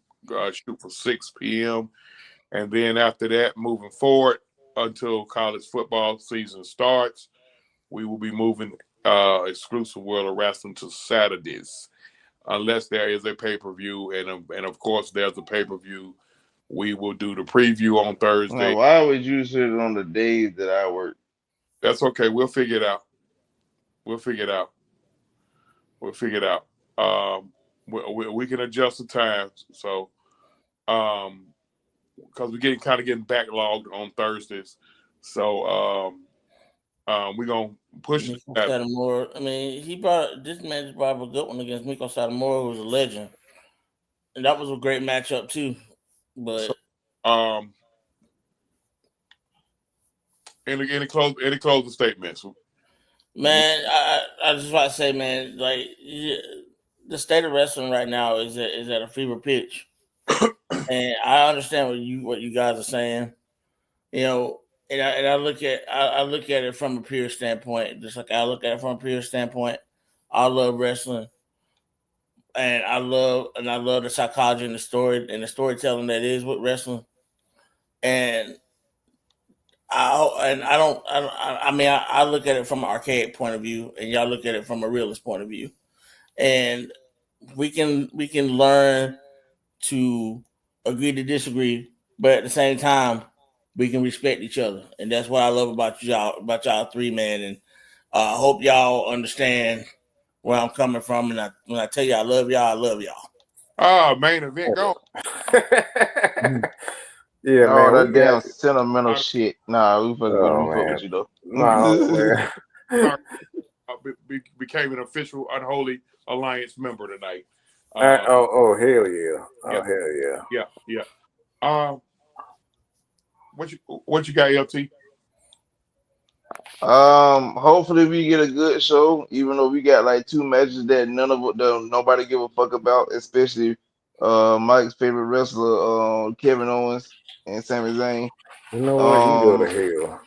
S5: shoot for 6 p.m. and then after that, moving forward until college football season starts, we will be moving exclusive World of Wrestling to Saturdays, unless there is a pay-per-view, and of course there's a pay-per-view. We will do the preview on Thursday.
S6: Now, why would you sit on the days that I work?
S5: That's okay. We'll figure it out. We'll figure it out. We can adjust the times. So, because we're getting backlogged on Thursdays. So, we're gonna push it.
S3: Satamura. I mean, this man just brought up a good one against Miko Satamura, who's a legend, and that was a great matchup too. But
S5: any closing statements?
S3: Man, I just want to say, man, like the state of wrestling right now is at a fever pitch, and I understand what you guys are saying, you know, and I look at it from a pure standpoint, just like I look at it from a pure standpoint. I love wrestling, and I love the psychology and the storytelling that is with wrestling, and I look at it from an archaic point of view, and y'all look at it from a realist point of view, and we can learn to agree to disagree, but at the same time, we can respect each other, and that's what I love about y'all three, man. And I hope y'all understand where I'm coming from, and when I tell you I love y'all.
S5: Main event, go.
S2: Yeah,
S6: man.
S2: That
S6: damn sentimental shit. Nah, we fuck with you though.
S2: Nah, man.
S5: Became an official Unholy Alliance member tonight.
S2: Hell yeah! Hell yeah!
S5: Yeah. What you got, LT?
S6: Hopefully we get a good show, even though we got like 2 matches that nobody give a fuck about, especially Mike's favorite wrestler, Kevin Owens and Sami Zayn.
S2: You know what? You go to hell.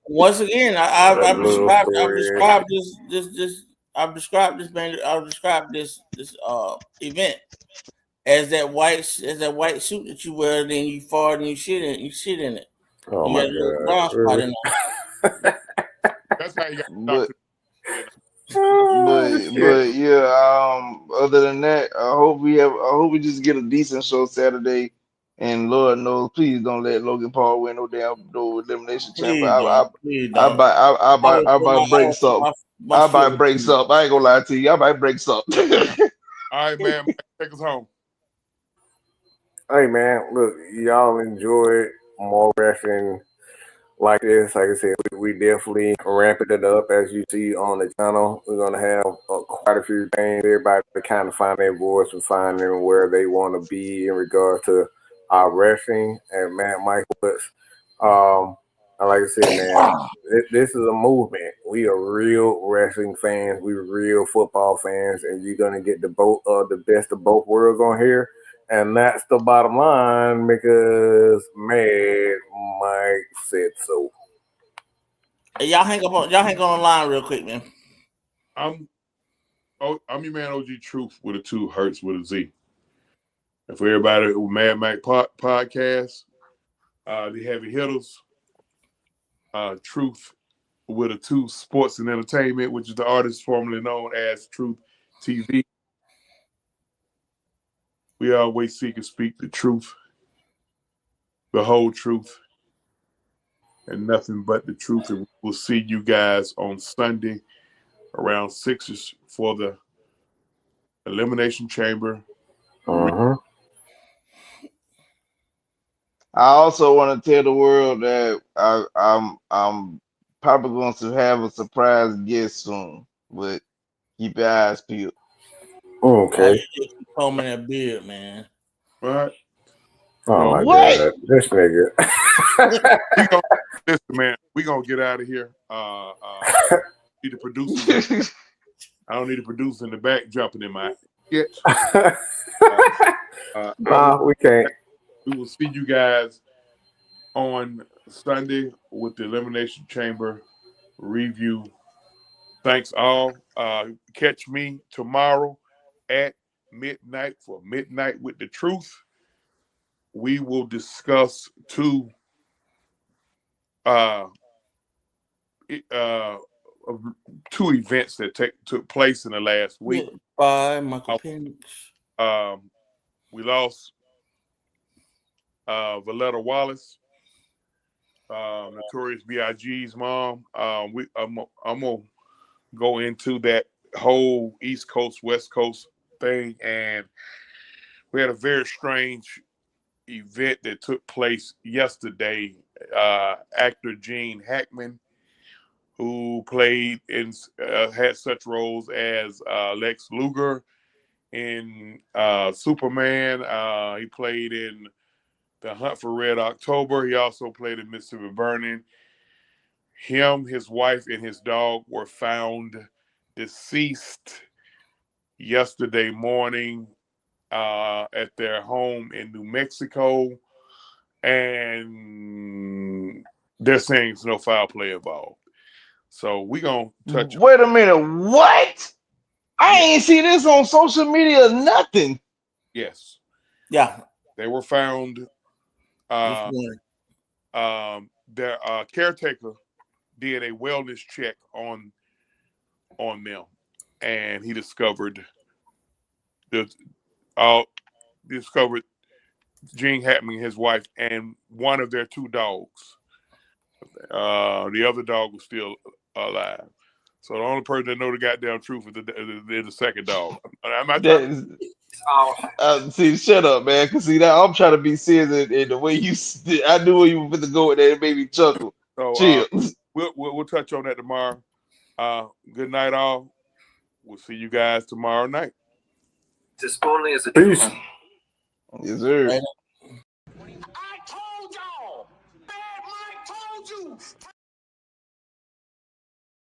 S3: Once again, I've described this event as that white suit that you wear, then you fart and you shit in it.
S2: Oh
S3: you
S2: my
S3: got a little
S2: God!
S3: brown spot in there.
S5: That's how you got.
S6: But yeah, other than that, I hope we just get a decent show Saturday. And Lord knows, please don't let Logan Paul win no damn elimination chamber. I buy breaks up. I buy breaks up. I ain't gonna lie to you. I buy breaks up.
S5: All right, man. Take us home.
S2: Hey, man. Look, y'all enjoyed more wrestling like this. Like I said, we definitely ramping it up as you see on the channel. We're gonna have quite a few things. Everybody to kind of find their voice and finding where they want to be in regards to our wrestling. And man, Mike Woods, like I said, man, this is a movement. We are real wrestling fans. We're real football fans, and you're gonna get the best of both worlds on here. And that's the bottom line because Mad Mike said so.
S3: Hey, y'all hang on the line real quick, man.
S5: I'm your man OG Truth with a 2, Hurts with a Z. And for everybody who Mad Mac podcast, the heavy hitters, Truth with a 2, Sports and Entertainment, which is the artist formerly known as Truth TV. We always seek and speak the truth, the whole truth, and nothing but the truth. And we'll see you guys on Sunday around 6 for the Elimination Chamber.
S2: Uh-huh.
S6: I also want to tell the world that I'm probably going to have a surprise guest soon, but keep your eyes peeled.
S2: Okay.
S3: You combing that beard, man.
S5: All right.
S2: Oh my
S6: What?
S2: god, this nigga.
S5: We gonna listen, man. We gonna get out of here. Need the producers. I don't need the producers in the back jumping in my sketch.
S2: Nah, we can't.
S5: We will see you guys on Sunday with the Elimination Chamber review. Thanks all. Catch me tomorrow at midnight for Midnight with the Truth. We will discuss two events that took place in the last week.
S3: By Michael Penix.
S5: We lost Valletta Wallace, Notorious B.I.G.'s mom. I'm gonna go into that whole East Coast West Coast thing, and we had a very strange event that took place yesterday. Actor Gene Hackman, who played in had such roles as Lex Luger in Superman. He played in The Hunt for Red October. He also played in Mississippi Burning. Him, his wife, and his dog were found deceased yesterday morning at their home in New Mexico, and they're saying there's no foul play involved. So we gonna touch.
S6: Wait a minute, what? I ain't see this on social media. Nothing.
S5: Yes.
S3: Yeah.
S5: They were found. Their caretaker did a wellness check on them, and he discovered Gene Hackman, his wife, and one of their two dogs. The other dog was still alive. So the only person that know the goddamn truth is the second dog. I'm not trying
S6: see, shut up, man. Cause see now I'm trying to be serious, and the way you, I knew where you were going to go with that. It made me chuckle.
S5: So
S6: Chill.
S5: We'll touch on that tomorrow. Good night, all. We'll see you guys tomorrow night.
S2: Peace.
S6: Yes, sir.
S3: Later.